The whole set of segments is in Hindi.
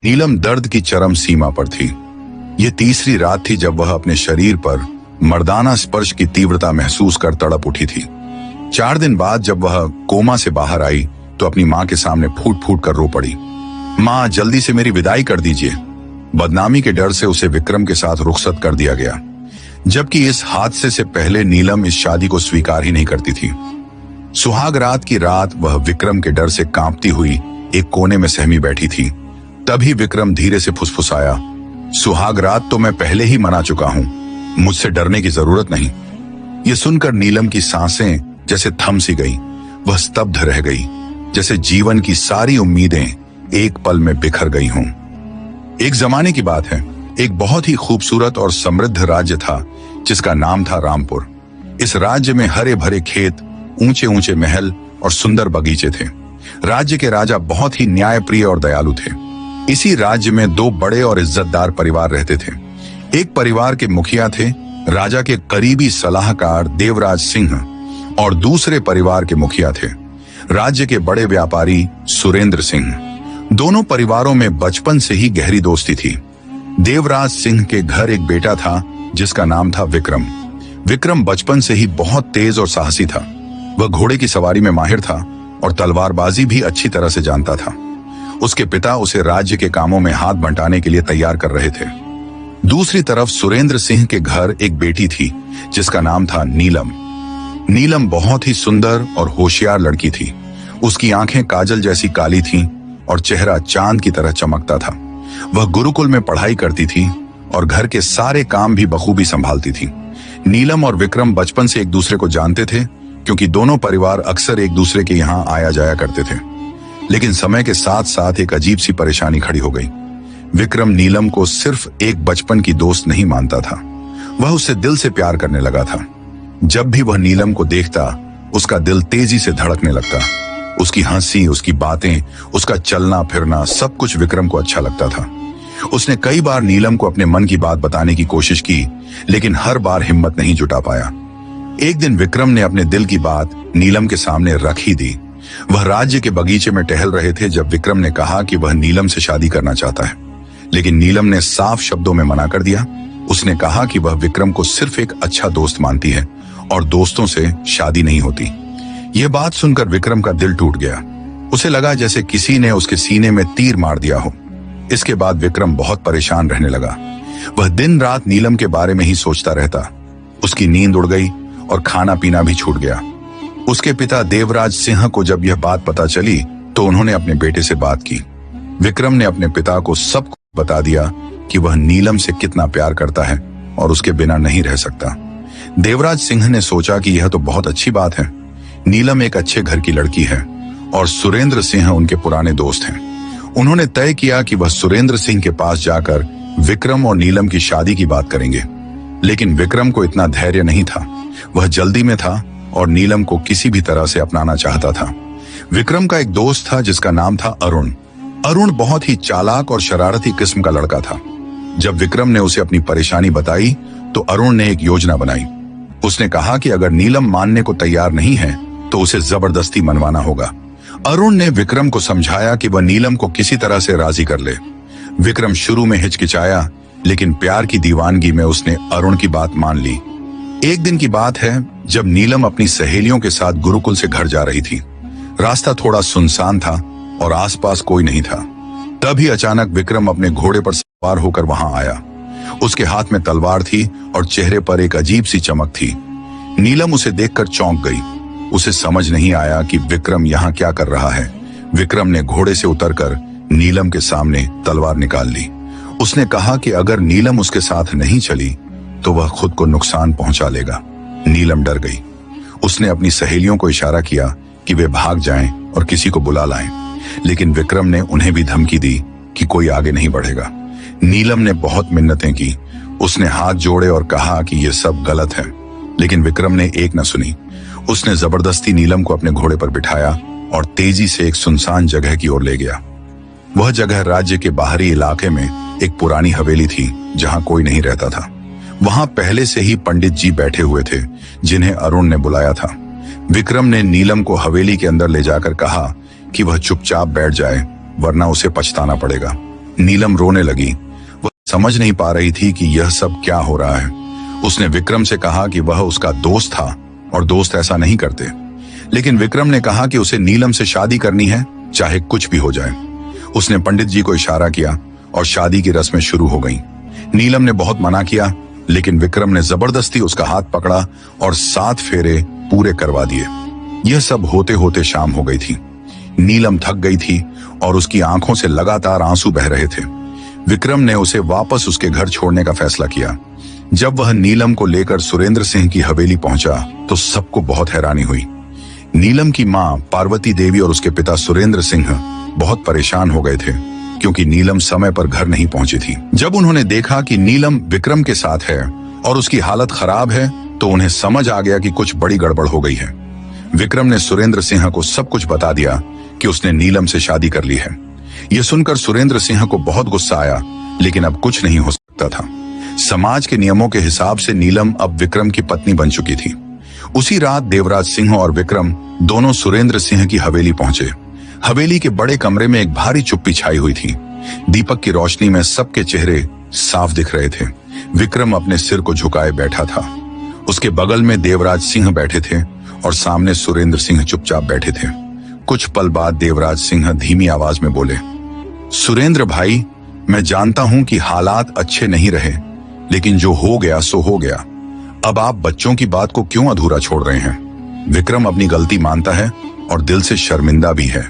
नीलम दर्द की चरम सीमा पर थी। यह तीसरी रात थी जब वह अपने शरीर पर मर्दाना स्पर्श की तीव्रता महसूस कर तड़प उठी थी। 4 दिन बाद जब वह कोमा से बाहर आई तो अपनी मां के सामने फूट फूट कर रो पड़ी। मां, जल्दी से मेरी विदाई कर दीजिए। बदनामी के डर से उसे विक्रम के साथ रुखसत कर दिया गया, जबकि इस हादसे से पहले नीलम इस शादी को स्वीकार ही नहीं करती थी। सुहाग रात की रात वह विक्रम के डर से कांपती हुई एक कोने में सहमी बैठी थी। तभी विक्रम धीरे से फुसफुसाया, सुहाग रात तो मैं पहले ही मना चुका हूं, मुझसे डरने की जरूरत नहीं। यह सुनकर नीलम की सांसें जैसे थम सी गई। वह स्तब्ध रह गई, जैसे जीवन की सारी उम्मीदें एक पल में बिखर गई हों। एक जमाने की बात है, एक बहुत ही खूबसूरत और समृद्ध राज्य था जिसका नाम था रामपुर। इस राज्य में हरे भरे खेत, ऊंचे ऊंचे महल और सुंदर बगीचे थे। राज्य के राजा बहुत ही न्यायप्रिय और दयालु थे। इसी राज्य में 2 बड़े और इज्जतदार परिवार रहते थे। एक परिवार के मुखिया थे राजा के करीबी सलाहकार देवराज सिंह, और दूसरे परिवार के मुखिया थे राज्य के बड़े व्यापारी सुरेंद्र सिंह। दोनों परिवारों में बचपन से ही गहरी दोस्ती थी। देवराज सिंह के घर एक बेटा था जिसका नाम था विक्रम। विक्रम बचपन से ही बहुत तेज और साहसी था। वह घोड़े की सवारी में माहिर था और तलवारबाजी भी अच्छी तरह से जानता था। उसके पिता उसे राज्य के कामों में हाथ बंटाने के लिए तैयार कर रहे थे। दूसरी तरफ सुरेंद्र सिंह के घर एक बेटी थी जिसका नाम था नीलम। नीलम बहुत ही सुंदर और होशियार लड़की थी। उसकी आंखें काजल जैसी काली थीं और चेहरा चांद की तरह चमकता था। वह गुरुकुल में पढ़ाई करती थी और घर के सारे काम भी बखूबी संभालती थी। नीलम और विक्रम बचपन से एक दूसरे को जानते थे, क्योंकि दोनों परिवार अक्सर एक दूसरे के यहाँ आया जाया करते थे। लेकिन समय के साथ साथ एक अजीब सी परेशानी खड़ी हो गई। विक्रम नीलम को सिर्फ एक बचपन की दोस्त नहीं मानता था, वह उससे दिल से प्यार करने लगा था। जब भी वह नीलम को देखता, उसका दिल तेजी से धड़कने लगता। उसकी हंसी, उसकी बातें, उसका चलना फिरना, सब कुछ विक्रम को अच्छा लगता था। उसने कई बार नीलम को अपने मन की बात बताने की कोशिश की, लेकिन हर बार हिम्मत नहीं जुटा पाया। एक दिन विक्रम ने अपने दिल की बात नीलम के सामने रख ही दी। वह राज्य के बगीचे में टहल रहे थे जब विक्रम ने कहा कि वह नीलम से शादी करना चाहता है, लेकिन नीलम ने साफ शब्दों में मना कर दिया। उसने कहा कि वह विक्रम को सिर्फ एक अच्छा दोस्त मानती है और दोस्तों से शादी नहीं होती। यह बात सुनकर विक्रम का दिल टूट गया। उसे लगा जैसे किसी ने उसके सीने में तीर मार दिया हो। इसके बाद विक्रम बहुत परेशान रहने लगा। वह दिन रात नीलम के बारे में ही सोचता रहता। उसकी नींद उड़ गई और खाना पीना भी छूट गया। उसके पिता देवराज सिंह को जब यह बात पता चली तो उन्होंने अपने बेटे से बात की। विक्रम ने अपने पिता को सब बता दिया कि वह नीलम से कितना प्यार करता है और उसके बिना नहीं रह सकता। देवराज सिंह ने सोचा कि यह तो बहुत अच्छी बात है। नीलम एक अच्छे घर की लड़की है और सुरेंद्र सिंह उनके पुराने दोस्त हैं। उन्होंने तय किया कि वह सुरेंद्र सिंह के पास जाकर विक्रम और नीलम की शादी की बात करेंगे। लेकिन विक्रम को इतना धैर्य नहीं था। वह जल्दी में था और नीलम को किसी भी तरह से अपनाना चाहता था। विक्रम का एक दोस्त था जिसका नाम था अरुण। अरुण बहुत ही चालाक और शरारती किस्म का लड़का था। जब विक्रम ने उसे अपनी परेशानी बताई तो अरुण ने एक योजना बनाई। उसने कहा कि अगर नीलम मानने को तैयार नहीं है तो उसे जबरदस्ती मनवाना होगा। अरुण ने विक्रम को समझाया कि वह नीलम को किसी तरह से राजी कर ले। विक्रम शुरू में हिचकिचाया, लेकिन प्यार की दीवानगी में उसने अरुण की बात मान ली। एक दिन की बात है जब नीलम अपनी सहेलियों के साथ गुरुकुल से घर जा रही थी। रास्ता थोड़ा सुनसान था और आसपास कोई नहीं था। तभी अचानक विक्रम अपने घोड़े पर सवार होकर वहां आया। उसके हाथ में तलवार थी और चेहरे पर एक अजीब सी चमक थी। नीलम उसे देखकर चौंक गई। उसे समझ नहीं आया कि विक्रम यहाँ क्या कर रहा है। विक्रम ने घोड़े से उतरकर नीलम के सामने तलवार निकाल ली। उसने कहा कि अगर नीलम उसके साथ नहीं चली तो वह खुद को नुकसान पहुंचा लेगा। नीलम डर गई। उसने अपनी सहेलियों को इशारा किया कि वे भाग जाएं और किसी को बुला लाएं, लेकिन विक्रम ने उन्हें भी धमकी दी कि कोई आगे नहीं बढ़ेगा। नीलम ने बहुत मिन्नतें की। उसने हाथ जोड़े और कहा कि यह सब गलत है, लेकिन विक्रम ने एक न सुनी। उसने जबरदस्ती नीलम को अपने घोड़े पर बिठाया और तेजी से एक सुनसान जगह की ओर ले गया। वह जगह राज्य के बाहरी इलाके में एक पुरानी हवेली थी जहां कोई नहीं रहता था। वहां पहले से ही पंडित जी बैठे हुए थे जिन्हें अरुण ने बुलाया था। विक्रम ने नीलम को हवेली के अंदर ले जाकर कहा कि वह चुपचाप बैठ जाए, वरना उसे पछताना पड़ेगा। नीलम रोने लगी। वह समझ नहीं पा रही थी कि यह सब क्या हो रहा है। उसने विक्रम से कहा कि वह उसका दोस्त था और दोस्त ऐसा नहीं करते, लेकिन विक्रम ने कहा कि उसे नीलम से शादी करनी है, चाहे कुछ भी हो जाए। उसने पंडित जी को इशारा किया और शादी की रस्में शुरू हो गईं। नीलम ने बहुत मना किया, लेकिन विक्रम ने जबरदस्ती उसका हाथ पकड़ा और 7 फेरे पूरे करवा दिए। यह सब होते होते शाम हो गई थी। नीलम थक गई थी और उसकी आंखों से लगातार आंसू बह रहे थे। विक्रम ने उसे वापस उसके घर छोड़ने का फैसला किया। जब वह नीलम को लेकर सुरेंद्र सिंह की हवेली पहुंचा तो सबको बहुत हैरानी हुई। नीलम की मां पार्वती देवी और उसके पिता सुरेंद्र सिंह बहुत परेशान हो गए थे, क्योंकि नीलम समय पर घर नहीं पहुंची थी। जब उन्होंने देखा कि नीलम विक्रम के साथ है और उसकी हालत खराब है, तो उन्हें समझ आ गया कि कुछ बड़ी गड़बड़ हो गई है। विक्रम ने सुरेंद्र सिंह को सब कुछ बता दिया कि उसने नीलम से शादी कर ली है। यह सुनकर सुरेंद्र सिंह को बहुत गुस्सा आया, लेकिन अब कुछ नहीं हो सकता था। समाज के नियमों के हिसाब से नीलम अब विक्रम की पत्नी बन चुकी थी। उसी रात देवराज सिंह और विक्रम दोनों सुरेंद्र सिंह की हवेली पहुंचे। हवेली के बड़े कमरे में एक भारी चुप्पी छाई हुई थी। दीपक की रोशनी में सबके चेहरे साफ दिख रहे थे। विक्रम अपने सिर को झुकाए बैठा था। उसके बगल में देवराज सिंह बैठे थे और सामने सुरेंद्र सिंह चुपचाप बैठे थे। कुछ पल बाद देवराज सिंह धीमी आवाज में बोले, सुरेंद्र भाई, मैं जानता हूं कि हालात अच्छे नहीं रहे, लेकिन जो हो गया सो हो गया। अब आप बच्चों की बात को क्यों अधूरा छोड़ रहे हैं? विक्रम अपनी गलती मानता है और दिल से शर्मिंदा भी है,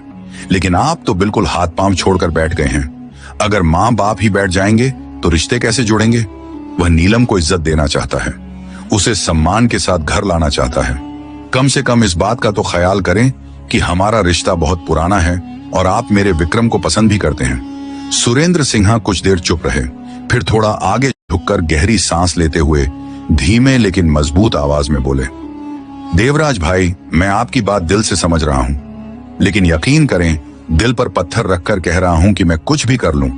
लेकिन आप तो बिल्कुल हाथ पांव छोड़कर बैठ गए हैं। अगर माँ बाप ही बैठ जाएंगे तो रिश्ते कैसे जुड़ेंगे? वह नीलम को इज्जत देना चाहता है, उसे सम्मान के साथ घर लाना चाहता है। कम से कम इस बात का तो ख्याल करें कि हमारा रिश्ता बहुत पुराना है और आप मेरे विक्रम को पसंद भी करते हैं। सुरेंद्र सिंह कुछ देर चुप रहे, फिर थोड़ा आगे झुककर गहरी सांस लेते हुए धीमे लेकिन मजबूत आवाज में बोले, देवराज भाई, मैं आपकी बात दिल से समझ रहा हूं, लेकिन यकीन करें, दिल पर पत्थर रखकर कह रहा हूं कि मैं कुछ भी कर लूं,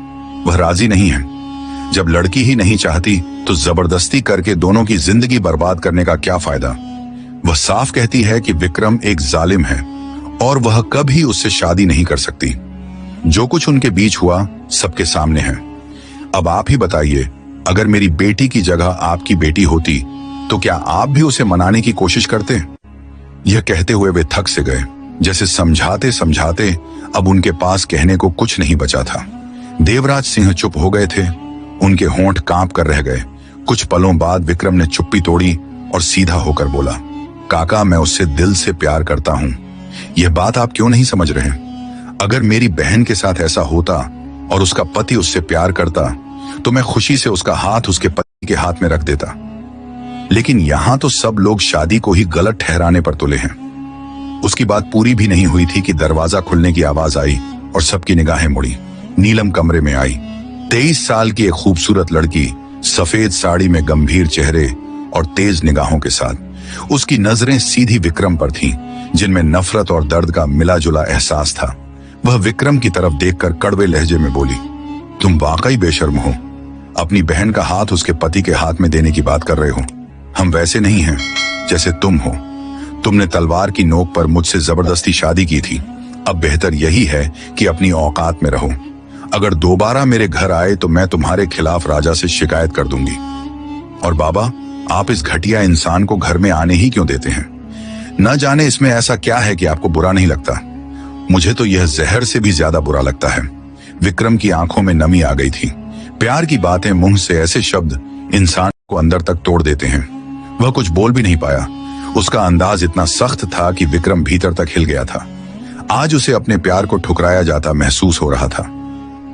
वह राजी नहीं है। जब लड़की ही नहीं चाहती तो जबरदस्ती करके दोनों की जिंदगी बर्बाद करने का क्या फायदा? वह साफ कहती है कि विक्रम एक जालिम है और वह कभी उससे शादी नहीं कर सकती। जो कुछ उनके बीच हुआ सबके सामने है। अब आप ही बताइए, अगर मेरी बेटी की जगह आपकी बेटी होती तो क्या आप भी उसे मनाने की कोशिश करते? यह कहते हुए वे थक से गए, जैसे समझाते समझाते अब उनके पास कहने को कुछ नहीं बचा था। देवराज सिंह चुप हो गए थे, उनके होंठ कांप कर रह गए। कुछ पलों बाद विक्रम ने चुप्पी तोड़ी और सीधा होकर बोला, काका, मैं उससे दिल से प्यार करता हूं। यह बात आप क्यों नहीं समझ रहे? अगर मेरी बहन के साथ ऐसा होता और उसका पति उससे प्यार करता तो मैं खुशी से उसका हाथ उसके पति के हाथ में रख देता, लेकिन यहां तो सब लोग शादी को ही गलत ठहराने पर तुले हैं। उसकी बात पूरी भी नहीं हुई थी कि दरवाजा खुलने की आवाज आई और सबकी निगाहें मुड़ी। नीलम कमरे में आई। 23 साल की एक खूबसूरत लड़की, सफेद साड़ी में गंभीर चेहरे और तेज निगाहों के साथ। उसकी नजरें सीधी विक्रम पर थीं, जिनमें नफरत और दर्द का मिला जुला एहसास था। वह विक्रम की तरफ देखकर कड़वे लहजे में बोली, तुम वाकई बेशर्म हो। अपनी बहन का हाथ उसके पति के हाथ में देने की बात कर रहे हो। हम वैसे नहीं हैं जैसे तुम हो। तुमने तलवार की नोक पर मुझसे जबरदस्ती शादी की थी। अब बेहतर यही है कि अपनी औकात में रहो। अगर दोबारा मेरे घर आए तो मैं तुम्हारे खिलाफ राजा से शिकायत कर दूंगी। और बाबा, आप इस घटिया इंसान को घर में आने ही क्यों देते हैं? न जाने इसमें ऐसा क्या है कि आपको बुरा नहीं लगता। मुझे तो यह जहर से भी ज्यादा बुरा लगता है। विक्रम की आंखों में नमी आ गई थी। प्यार की बातें, मुंह से ऐसे शब्द इंसान को अंदर तक तोड़ देते हैं। वह कुछ बोल भी नहीं पाया। उसका अंदाज इतना सख्त था कि विक्रम भीतर तक हिल गया था। आज उसे अपने प्यार को ठुकराया जाता महसूस हो रहा था।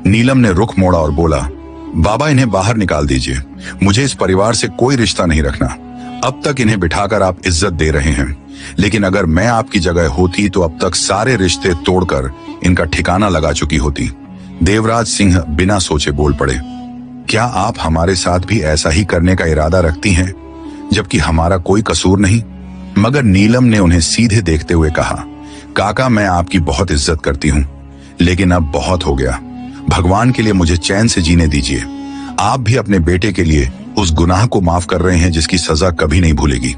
नीलम ने रुख मोड़ा और बोला, बाबा, इन्हें बाहर निकाल दीजिए। मुझे इस परिवार से कोई रिश्ता नहीं रखना। अब तक इन्हें बिठाकर आप इज्जत दे रहे हैं, लेकिन अगर मैं आपकी जगह होती तो अब तक सारे रिश्ते तोड़कर इनका ठिकाना लगा चुकी होती। देवराज सिंह बिना सोचे बोल पड़े, क्या आप हमारे साथ भी ऐसा ही करने का इरादा रखती हैं, जबकि हमारा कोई कसूर नहीं? मगर नीलम ने उन्हें सीधे देखते हुए कहा, काका, मैं आपकी बहुत इज्जत करती हूँ, लेकिन अब बहुत हो गया। भगवान के लिए मुझे चैन से जीने दीजिए। आप भी अपने बेटे के लिए उस गुनाह को माफ कर रहे हैं जिसकी सजा कभी नहीं भूलेगी,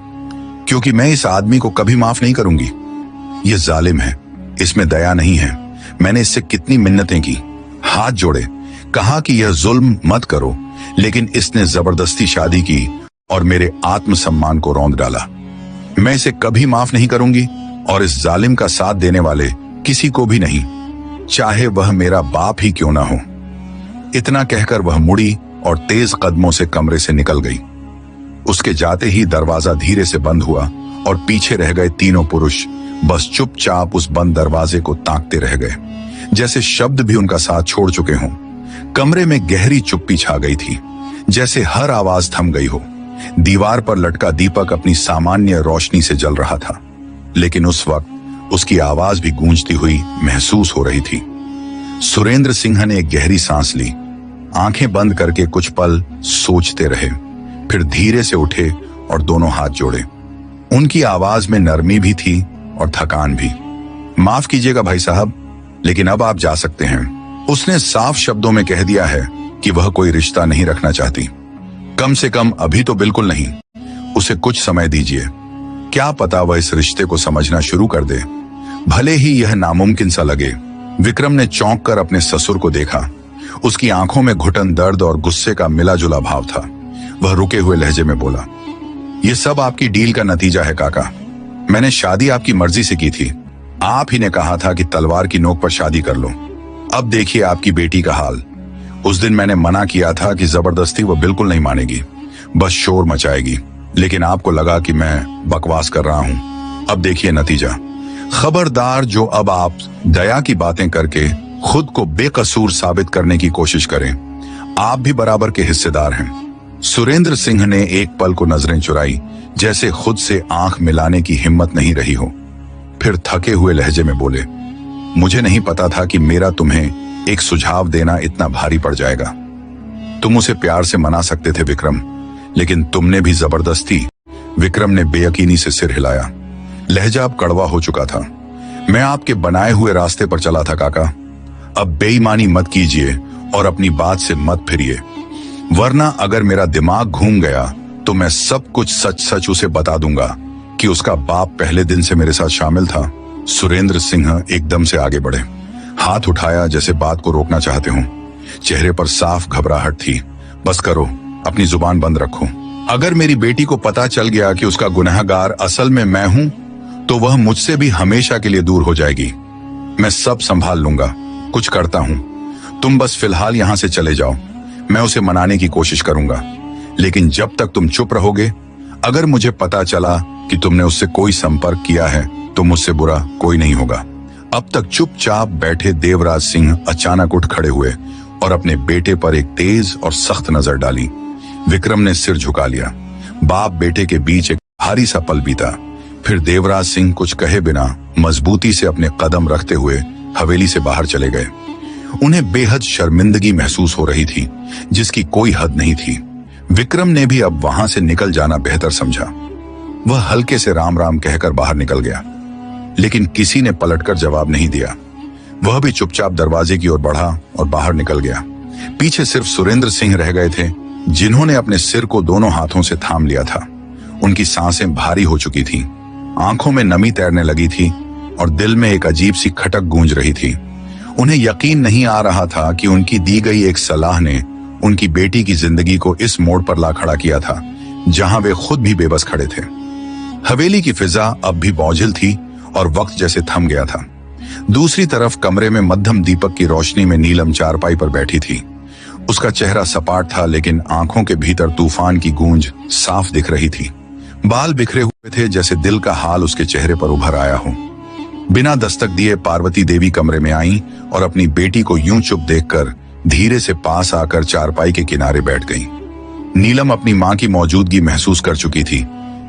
क्योंकि मैं इस आदमी को कभी माफ नहीं करूंगी। यह जालिम है, इसमें दया नहीं है। मैंने इससे कितनी मिन्नतें की, हाथ जोड़े, कहा कि यह जुल्म मत करो, लेकिन इसने जबरदस्ती शादी की और मेरे आत्मसम्मान को रौंद डाला। मैं इसे कभी माफ नहीं करूंगी और इस जालिम का साथ देने वाले किसी को भी नहीं, चाहे वह मेरा बाप ही क्यों ना हो। इतना कहकर वह मुड़ी और तेज कदमों से कमरे से निकल गई। उसके जाते ही दरवाजा धीरे से बंद हुआ और पीछे रह गए तीनों पुरुष बस चुपचाप उस बंद दरवाजे को ताकते रह गए, जैसे शब्द भी उनका साथ छोड़ चुके हों। कमरे में गहरी चुप्पी छा गई थी, जैसे हर आवाज थम गई हो। दीवार पर लटका दीपक अपनी सामान्य रोशनी से जल रहा था, लेकिन उस वक्त उसकी आवाज भी गूंजती हुई महसूस हो रही थी। सुरेंद्र सिंह ने एक गहरी सांस ली, आंखें बंद करके कुछ पल सोचते रहे, फिर धीरे से उठे और दोनों हाथ जोड़े। उनकी आवाज में नरमी भी थी और थकान भी। माफ कीजिएगा भाई साहब, लेकिन अब आप जा सकते हैं। उसने साफ शब्दों में कह दिया है कि वह कोई रिश्ता नहीं रखना चाहती, कम से कम अभी तो बिल्कुल नहीं। उसे कुछ समय दीजिए, क्या पता वह इस रिश्ते को समझना शुरू कर दे, भले ही यह नामुमकिन सा लगे। विक्रम ने चौंक कर अपने ससुर को देखा। उसकी आंखों में घुटन, दर्द और गुस्से का मिला जुला भाव था। वह रुके हुए लहजे में बोला, यह सब आपकी डील का नतीजा है काका। मैंने शादी आपकी मर्जी से की थी, आप ही ने कहा था कि तलवार की नोक पर शादी कर लो। अब देखिए आपकी बेटी का हाल। उस दिन मैंने मना किया था कि जबरदस्ती वह बिल्कुल नहीं मानेगी, बस शोर मचाएगी, लेकिन आपको लगा कि मैं बकवास कर रहा हूं। अब देखिए नतीजा। खबरदार जो अब आप दया की बातें करके खुद को बेकसूर साबित करने की कोशिश करें, आप भी बराबर के हिस्सेदार हैं। सुरेंद्र सिंह ने एक पल को नजरें चुराई, जैसे खुद से आंख मिलाने की हिम्मत नहीं रही हो। फिर थके हुए लहजे में बोले, मुझे नहीं पता था कि मेरा तुम्हें एक सुझाव देना इतना भारी पड़ जाएगा। तुम उसे प्यार से मना सकते थे विक्रम, लेकिन तुमने भी जबरदस्ती। विक्रम ने बेयकीनी से सिर हिलाया। लहजा अब कड़वा हो चुका था। मैं आपके बनाए हुए रास्ते पर चला था काका, अब बेईमानी मत कीजिए और अपनी बात से मत फिरिए, वरना अगर मेरा दिमाग घूम गया तो मैं सब कुछ सच सच उसे बता दूंगा कि उसका बाप पहले दिन से मेरे साथ शामिल था। सुरेंद्र सिंह एकदम से आगे बढ़े, हाथ उठाया जैसे बात को रोकना चाहते हो। चेहरे पर साफ घबराहट थी। बस करो, अपनी जुबान बंद रखो। अगर मेरी बेटी को पता चल गया कि उसका गुनहगार असल में मैं हूं, तो वह मुझसे भी हमेशा के लिए दूर हो जाएगी। मैं सब संभाल लूंगा, कुछ करता हूं। तुम बस फिलहाल यहां से चले जाओ, मैं उसे मनाने की कोशिश करूंगा, लेकिन जब तक तुम चुप रहोगे, अगर मुझे पता चला कि तुमने उससे कोई संपर्क किया है तो मुझसे बुरा कोई नहीं होगा। अब तक चुपचाप बैठे देवराज सिंह अचानक उठ खड़े हुए और अपने बेटे पर एक तेज और सख्त नजर डाली। विक्रम ने सिर झुका लिया। बाप बेटे के बीच एक भारी सा पल बीता। फिर देवराज सिंह कुछ कहे बिना मजबूती से अपने कदम रखते हुए हवेली से बाहर चले गए। उन्हें बेहद शर्मिंदगी महसूस हो रही थी, जिसकी कोई हद नहीं थी। विक्रम ने भी अब वहां से निकल जाना बेहतर समझा। वह हल्के से राम राम कहकर बाहर निकल गया, लेकिन किसी ने पलटकर जवाब नहीं दिया। वह भी चुपचाप दरवाजे की ओर बढ़ा और बाहर निकल गया। पीछे सिर्फ सुरेंद्र सिंह रह गए थे, जिन्होंने अपने सिर को दोनों हाथों से थाम लिया था। उनकी सांसें भारी हो चुकी थीं, आंखों में नमी तैरने लगी थी और दिल में एक अजीब सी खटक गूंज रही थी। उन्हें यकीन नहीं आ रहा था कि उनकी दी गई एक सलाह ने उनकी बेटी की जिंदगी को इस मोड़ पर ला खड़ा किया था, जहां वे खुद भी बेबस खड़े थे। हवेली की फिजा अब भी बोझिल थी और वक्त जैसे थम गया था। दूसरी तरफ कमरे में मध्यम दीपक की रोशनी में नीलम चारपाई पर बैठी थी। उसका चेहरा सपाट था, लेकिन आंखों के भीतर तूफान की गूंज साफ दिख रही थी। बाल बिखरे हुए थे, जैसे दिल का हाल उसके चेहरे पर उभर आया हो। बिना दस्तक दिए पार्वती देवी कमरे में आईं और अपनी बेटी को यूं चुप देखकर धीरे से पास आकर चारपाई के किनारे बैठ गईं। नीलम अपनी मां की मौजूदगी महसूस कर चुकी थी,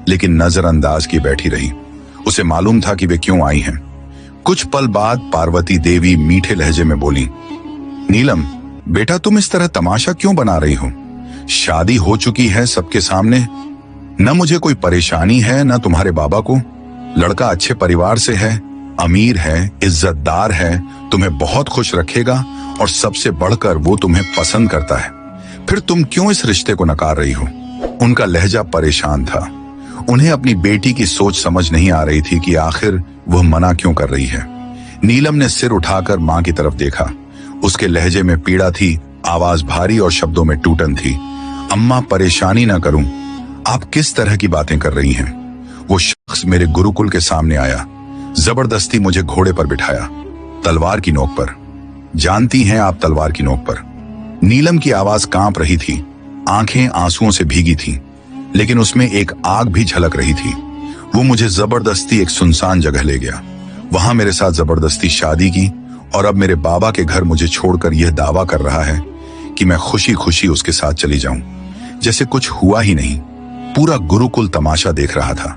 लेकिन नजरअंदाज की बैठी रही। उसे मालूम था कि वे क्यों आई हैं। कुछ पल बाद पार्वती देवी मीठे लहजे में बोली, नीलम बेटा, तुम इस तरह तमाशा क्यों बना रही हो? शादी हो चुकी है सबके सामने। न मुझे कोई परेशानी है, न तुम्हारे बाबा को। लड़का अच्छे परिवार से है, अमीर है, इज्जतदार है, तुम्हें बहुत खुश रखेगा और सबसे बढ़कर वो तुम्हें पसंद करता है। फिर तुम क्यों इस रिश्ते को नकार रही हो? उनका लहजा परेशान था। उन्हें अपनी बेटी की सोच समझ नहीं आ रही थी कि आखिर वह मना क्यों कर रही है। नीलम ने सिर उठाकर मां की तरफ देखा। उसके लहजे में पीड़ा थी, आवाज भारी और शब्दों में टूटन थी। अम्मा, परेशानी ना करूं, आप किस तरह की बातें कर रही हैं? वो शख्स मेरे गुरुकुल के सामने आया, जबरदस्ती मुझे घोड़े पर बिठाया, तलवार की नोक पर। जानती हैं आप, तलवार की नोक पर। नीलम की आवाज कांप रही थी, आंखें आंसुओं से भीगी थीं, लेकिन उसमें एक आग भी झलक रही थी। वो मुझे जबरदस्ती एक सुनसान जगह ले गया, वहां मेरे साथ जबरदस्ती शादी की, और अब मेरे बाबा के घर मुझे छोड़कर यह दावा कर रहा है कि मैं खुशी खुशी उसके साथ चली जाऊं, जैसे कुछ हुआ ही नहीं। पूरा गुरुकुल तमाशा देख रहा था।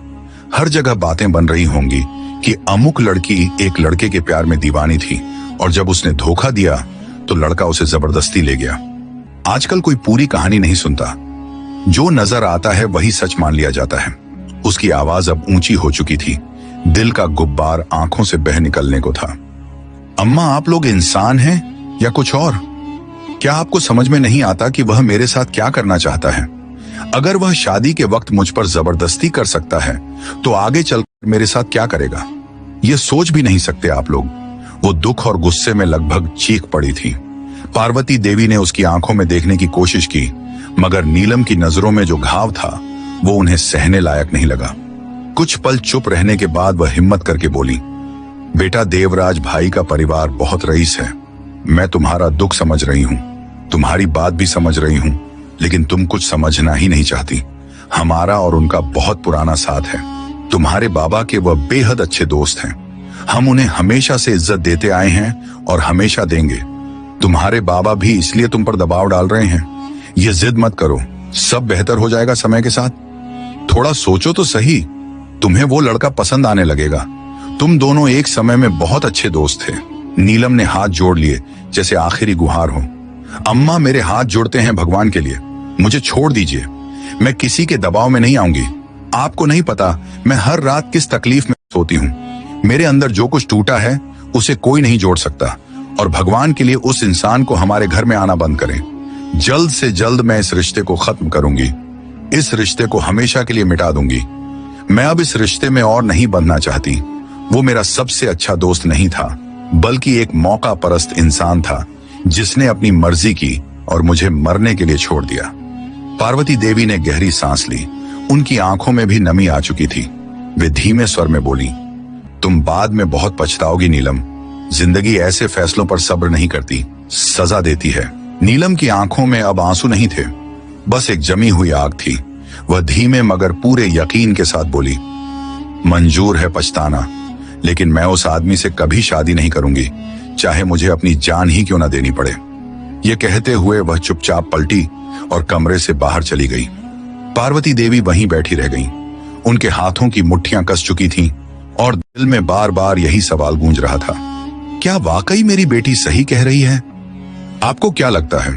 हर जगह बातें बन रही होंगी कि अमुक लड़की एक लड़के के प्यार में दीवानी थी, और जब उसने धोखा दिया तो लड़का उसे जबरदस्ती ले गया। आजकल कोई पूरी कहानी नहीं सुनता, जो नजर आता है वही सच मान लिया जाता है। उसकी आवाज अब ऊंची हो चुकी थी, दिल का गुब्बार आंखों से बह निकलने को था। अम्मा, आप लोग इंसान हैं या कुछ और? क्या आपको समझ में नहीं आता कि वह मेरे साथ क्या करना चाहता है? अगर वह शादी के वक्त मुझ पर जबरदस्ती कर सकता है तो आगे चलकर मेरे साथ क्या करेगा, यह सोच भी नहीं सकते आप लोग। वो दुख और गुस्से में लगभग चीख पड़ी थी। पार्वती देवी ने उसकी आंखों में देखने की कोशिश की, मगर नीलम की नजरों में जो घाव था वो उन्हें सहने लायक नहीं लगा। कुछ पल चुप रहने के बाद वह हिम्मत करके बोली, बेटा, देवराज भाई का परिवार बहुत रईस है। मैं तुम्हारा दुख समझ रही हूँ, तुम्हारी बात भी समझ रही हूँ, लेकिन तुम कुछ समझना ही नहीं चाहती। हमारा और उनका बहुत पुराना साथ है। तुम्हारे बाबा के वह बेहद अच्छे दोस्त हैं। हम उन्हें हमेशा से इज्जत देते आए हैं और हमेशा देंगे। तुम्हारे बाबा भी इसलिए तुम पर दबाव डाल रहे हैं। ये जिद मत करो, सब बेहतर हो जाएगा समय के साथ। थोड़ा सोचो तो सही, तुम्हें वो लड़का पसंद आने लगेगा। तुम दोनों एक समय में बहुत अच्छे दोस्त थे। नीलम ने हाथ जोड़ लिए जैसे आखिरी गुहार हो। अम्मा, मेरे हाथ जोड़ते हैं भगवान के लिए, मुझे छोड़ दीजिए। मैं किसी के दबाव में नहीं आऊंगी। आपको नहीं पता मैं हर रात किस तकलीफ में सोती हूँ। मेरे अंदर जो कुछ टूटा है उसे कोई नहीं जोड़ सकता, और भगवान के लिए उस इंसान को हमारे घर में आना बंद करें। जल्द से जल्द मैं इस रिश्ते को खत्म करूंगी, इस रिश्ते को हमेशा के लिए मिटा दूंगी। मैं अब इस रिश्ते में और नहीं बंधना चाहती। वो मेरा सबसे अच्छा दोस्त नहीं था, बल्कि एक मौका परस्त इंसान था जिसने अपनी मर्जी की और मुझे मरने के लिए छोड़ दिया। पार्वती देवी ने गहरी सांस ली, उनकी आंखों में भी नमी आ चुकी थी। वे धीमे स्वर में बोली, तुम बाद में बहुत पछताओगी नीलम। जिंदगी ऐसे फैसलों पर सब्र नहीं करती, सजा देती है। नीलम की आंखों में अब आंसू नहीं थे, बस एक जमी हुई आग थी। वह धीमे मगर पूरे यकीन के साथ बोली, मंजूर है पछताना, लेकिन मैं उस आदमी से कभी शादी नहीं करूंगी, चाहे मुझे अपनी जान ही क्यों ना देनी पड़े। ये कहते हुए वह चुपचाप पलटी और कमरे से बाहर चली गई। पार्वती देवी वहीं बैठी रह गईं। उनके हाथों की मुट्ठियां कस चुकी थीं और दिल में बार बार यही सवाल गूंज रहा था, क्या वाकई मेरी बेटी सही कह रही है? आपको क्या लगता है,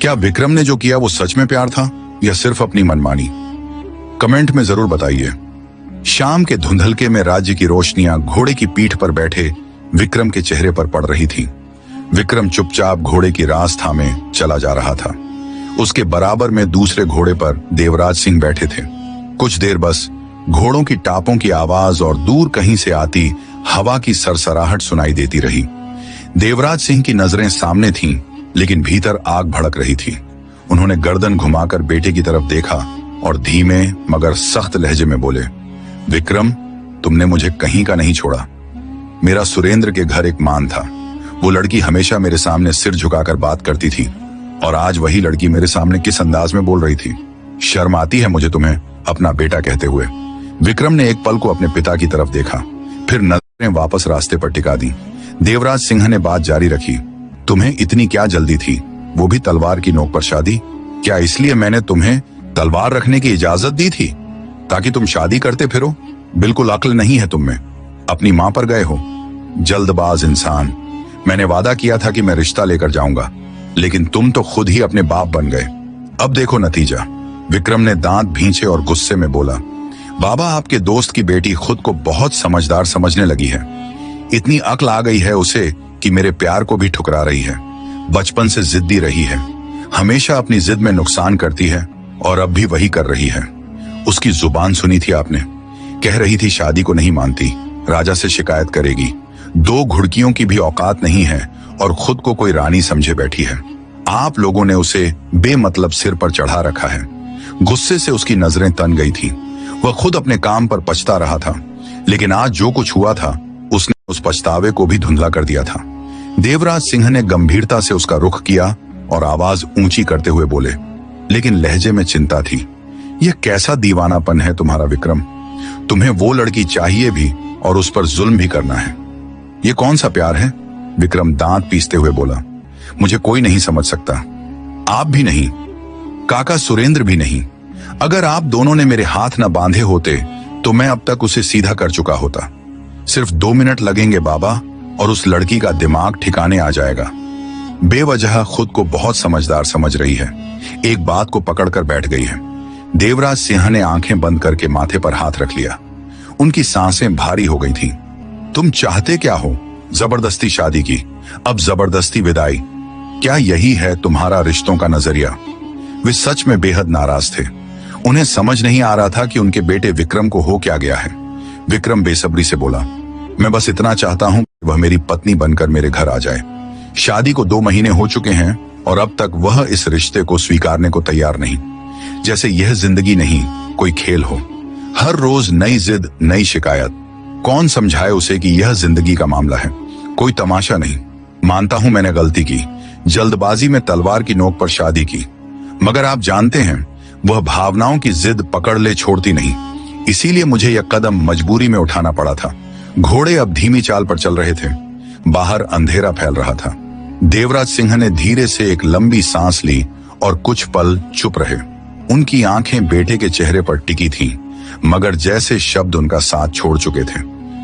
क्या विक्रम ने जो किया वो सच में प्यार था या सिर्फ अपनी मनमानी? कमेंट में जरूर बताइए। शाम के धुंधलके में राज्य की रोशनियां घोड़े की पीठ पर बैठे विक्रम के चेहरे पर पड़ रही थी। विक्रम चुपचाप घोड़े की रास थामे चला जा रहा था। उसके बराबर में दूसरे घोड़े पर देवराज सिंह बैठे थे। कुछ देर बस घोड़ों की टापों की आवाज और दूर कहीं से आती हवा की सरसराहट सुनाई देती रही। देवराज सिंह की नजरें सामने थीं, लेकिन भीतर आग भड़क रही थी। उन्होंने गर्दन घुमाकर बेटे की तरफ देखा और धीमे मगर सख्त लहजे में बोले, विक्रम, तुमने मुझे कहीं का नहीं छोड़ा। मेरा सुरेंद्र के घर एक मान था। वो लड़की हमेशा मेरे सामने सिर झुकाकर बात करती थी, और आज वही लड़की मेरे सामने किस अंदाज में बोल रही थी। शर्म आती है मुझे तुम्हें अपना बेटा कहते हुए। विक्रम ने एक पल को अपने पिता की तरफ देखा, फिर नजरें वापस रास्ते पर टिका दी। देवराज सिंह ने बात जारी रखी, तुम्हें इतनी क्या जल्दी थी, वो भी तलवार की नोक पर शादी? क्या इसलिए मैंने तुम्हें तलवार रखने की इजाजत दी थी ताकि तुम शादी करते फिरो? बिल्कुल अक्ल नहीं है तुम में। अपनी मां पर गए हो, जल्दबाज इंसान। मैंने वादा किया था कि मैं रिश्ता लेकर जाऊंगा, लेकिन तुम तो खुद ही अपने बाप बन गए। अब देखो नतीजा। विक्रम ने दांत भींचे और गुस्से में बोला, बाबा, आपके दोस्त की बेटी खुद को बहुत समझदार समझने लगी है। इतनी अक्ल आ गई है उसे कि मेरे प्यार को भी ठुकरा रही है। बचपन से जिद्दी रही है, हमेशा अपनी जिद में नुकसान करती है, और अब भी वही कर रही है। उसकी जुबान सुनी थी आपने, कह रही थी शादी को नहीं मानती, राजा से शिकायत करेगी। 2 घुड़कियों की भी औकात नहीं है और खुद को कोई रानी समझे बैठी है। आप लोगों ने उसे बेमतलब सिर पर चढ़ा रखा है। गुस्से से उसकी नजरें तन गई थी। वह खुद अपने काम पर पछता रहा था, लेकिन आज जो कुछ हुआ था उसने उस पछतावे को भी धुंधला कर दिया था। देवराज सिंह ने गंभीरता से उसका रुख किया और आवाज ऊंची करते हुए बोले, लेकिन लहजे में चिंता थी। यह कैसा दीवानापन है तुम्हारा विक्रम? तुम्हें वो लड़की चाहिए भी और उस पर जुल्म भी करना है। ये कौन सा प्यार है? विक्रम दांत पीसते हुए बोला, मुझे कोई नहीं समझ सकता, आप भी नहीं, काका सुरेंद्र भी नहीं। अगर आप दोनों ने मेरे हाथ न बांधे होते तो मैं अब तक उसे सीधा कर चुका होता। सिर्फ 2 मिनट लगेंगे बाबा और उस लड़की का दिमाग ठिकाने आ जाएगा। बेवजह खुद को बहुत समझदार समझ रही है, एक बात को पकड़कर बैठ गई है। देवराज सिंह ने आंखें बंद करके माथे पर हाथ रख लिया। उनकी सांसें भारी हो गई थीं। तुम चाहते क्या हो? जबरदस्ती शादी की, अब जबरदस्ती विदाई, क्या यही है तुम्हारा रिश्तों का नजरिया? वे सच में बेहद नाराज थे। उन्हें समझ नहीं आ रहा था कि उनके बेटे विक्रम को हो क्या गया है। विक्रम बेसब्री से बोला, मैं बस इतना चाहता हूं कि वह मेरी पत्नी बनकर मेरे घर आ जाए। शादी को 2 महीने हो चुके हैं और अब तक वह इस रिश्ते को स्वीकारने को तैयार नहीं। जैसे यह जिंदगी नहीं, कोई खेल हो। हर रोज नई जिद, नई शिकायत। कौन समझाए उसे कि यह जिंदगी का मामला है, कोई तमाशा नहीं। मानता हूं मैंने गलती की, जल्दबाजी में तलवार की नोक पर शादी की, मगर आप जानते हैं वह भावनाओं की जिद पकड़ ले छोड़ती नहीं। इसीलिए मुझे यह कदम मजबूरी में उठाना पड़ा था। घोड़े अब धीमी चाल पर चल रहे थे। बाहर अंधेरा फैल रहा था। देवराज सिंह ने धीरे से एक लंबी सांस ली और कुछ पल चुप रहे। उनकी आंखें बेटे के चेहरे पर टिकी थीं, मगर जैसे शब्द उनका साथ छोड़ चुके थे।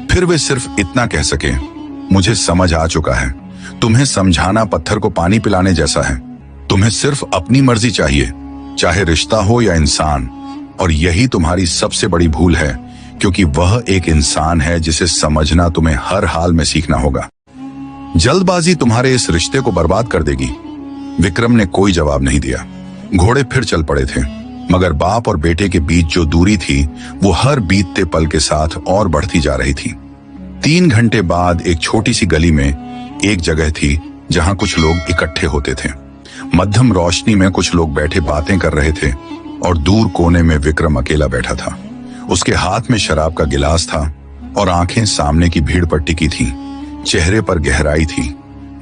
फिर वे सिर्फ इतना कह सके, मुझे समझ आ चुका है। तुम्हें समझाना पत्थर को पानी पिलाने जैसा है। तुम्हें सिर्फ अपनी मर्जी चाहिए, चाहे रिश्ता हो या इंसान। और यही तुम्हारी सबसे बड़ी भूल है, क्योंकि वह एक इंसान है जिसे समझना तुम्हें हर हाल में सीखना होगा। जल्दबाजी तुम्हारे इस रिश्ते को बर्बाद कर देगी। विक्रम ने कोई जवाब नहीं दिया। घोड़े फिर चल पड़े थे, मगर बाप और बेटे के बीच जो दूरी थी वो हर बीतते पल के साथ और बढ़ती जा रही थी। 3 घंटे बाद एक छोटी सी गली में एक जगह थी जहां कुछ लोग इकट्ठे होते थे। मध्यम रोशनी में कुछ लोग बैठे बातें कर रहे थे और दूर कोने में विक्रम अकेला बैठा था। उसके हाथ में शराब का गिलास था और आंखें सामने की भीड़ पर टिकी थीं। चेहरे पर गहराई थी,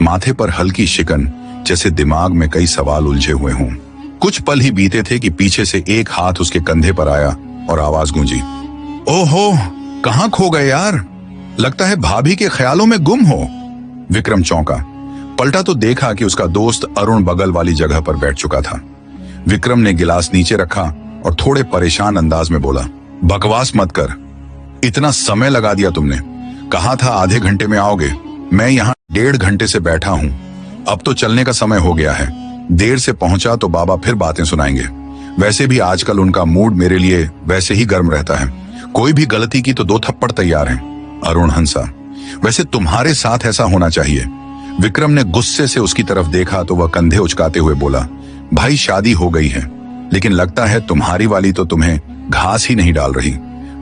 माथे पर हल्की शिकन, जैसे दिमाग में कई सवाल उलझे हुए हों। कुछ पल ही बीते थे कि पीछे से एक हाथ उसके कंधे पर आया और आवाज गूंजी, ओहो, कहां खो गए यार? लगता है भाभी के ख्यालों में गुम हो। विक्रम चौंका, पलटा तो देखा कि उसका दोस्त अरुण बगल वाली जगह पर बैठ चुका था। विक्रम ने गिलास नीचे रखा और थोड़े परेशान अंदाज में बोला, बकवास मत कर, इतना समय लगा दिया तुमने। कहा था आधे घंटे में आओगे, मैं यहाँ 1.5 घंटे से बैठा हूँ। अब तो चलने का समय हो गया है। देर से पहुंचा तो बाबा फिर बातें सुनाएंगे। वैसे भी आजकल उनका मूड मेरे लिए वैसे ही गर्म रहता है। कोई भी गलती की तो 2 थप्पड़ तैयार हैं। अरुण हंसा, वैसे तुम्हारे साथ ऐसा होना चाहिए। विक्रम ने गुस्से से उसकी तरफ देखा तो वह कंधे उचकाते हुए बोला, भाई शादी हो गई है, लेकिन लगता है तुम्हारी वाली तो तुम्हें घास ही नहीं डाल रही।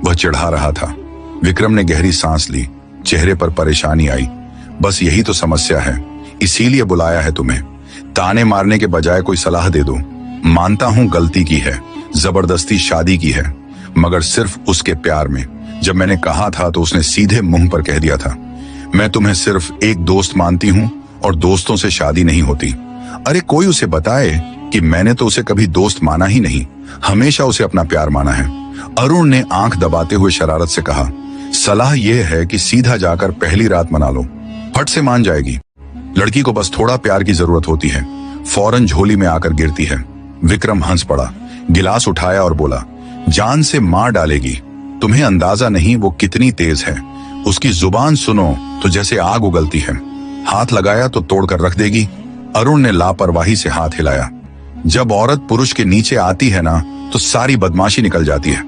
वह चिढ़ा रहा था। विक्रम ने गहरी सांस ली, चेहरे पर परेशानी आई। बस यही तो समस्या है, इसीलिए बुलाया है तुम्हें। ताने मारने के बजाय कोई सलाह दे दो। मानता हूं गलती की है, जबरदस्ती शादी की है, मगर सिर्फ उसके प्यार में। जब मैंने कहा था तो उसने सीधे मुंह पर कह दिया था, मैं तुम्हें सिर्फ एक दोस्त मानती हूं और दोस्तों से शादी नहीं होती। अरे कोई उसे बताए कि मैंने तो उसे कभी दोस्त माना ही नहीं, हमेशा उसे अपना प्यार माना है। अरुण ने आंख दबाते हुए शरारत से कहा, सलाह यह है कि सीधा जाकर पहली रात मना लो, फट से मान जाएगी। लड़की को बस थोड़ा प्यार की जरूरत होती है, फौरन झोली में आकर गिरती है। विक्रम हंस पड़ा, गिलास उठाया और बोला, जान से मार डालेगी। तुम्हें अंदाजा नहीं वो कितनी तेज है। उसकी जुबान सुनो तो जैसे आग उगलती है। हाथ लगाया तो तोड़कर रख देगी। अरुण ने लापरवाही से हाथ हिलाया। जब औरत पुरुष के नीचे आती है ना तो सारी बदमाशी निकल जाती है।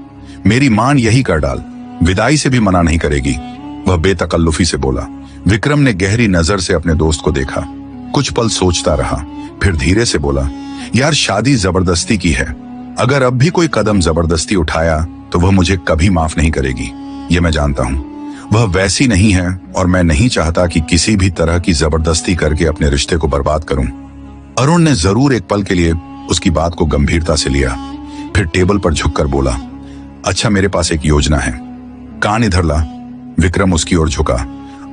मेरी मान यही कर डाल, विदाई से भी मना नहीं करेगी। वह बेतकल्लुफी से बोला। विक्रम ने गहरी नजर से अपने दोस्त को देखा, कुछ पल सोचता रहा, फिर धीरे से बोला, यार शादी जबरदस्ती की है। अगर अब भी कोई कदम जबरदस्ती उठाया तो वह मुझे कभी माफ नहीं करेगी, ये मैं जानता हूं। वह वैसी नहीं है और मैं नहीं चाहता कि किसी भी तरह की जबरदस्ती करके अपने रिश्ते को बर्बाद करूं। अरुण ने जरूर एक पल के लिए उसकी बात को गंभीरता से लिया, फिर टेबल पर झुककर बोला, अच्छा मेरे पास एक योजना है, कान इधर ला। विक्रम उसकी ओर झुका।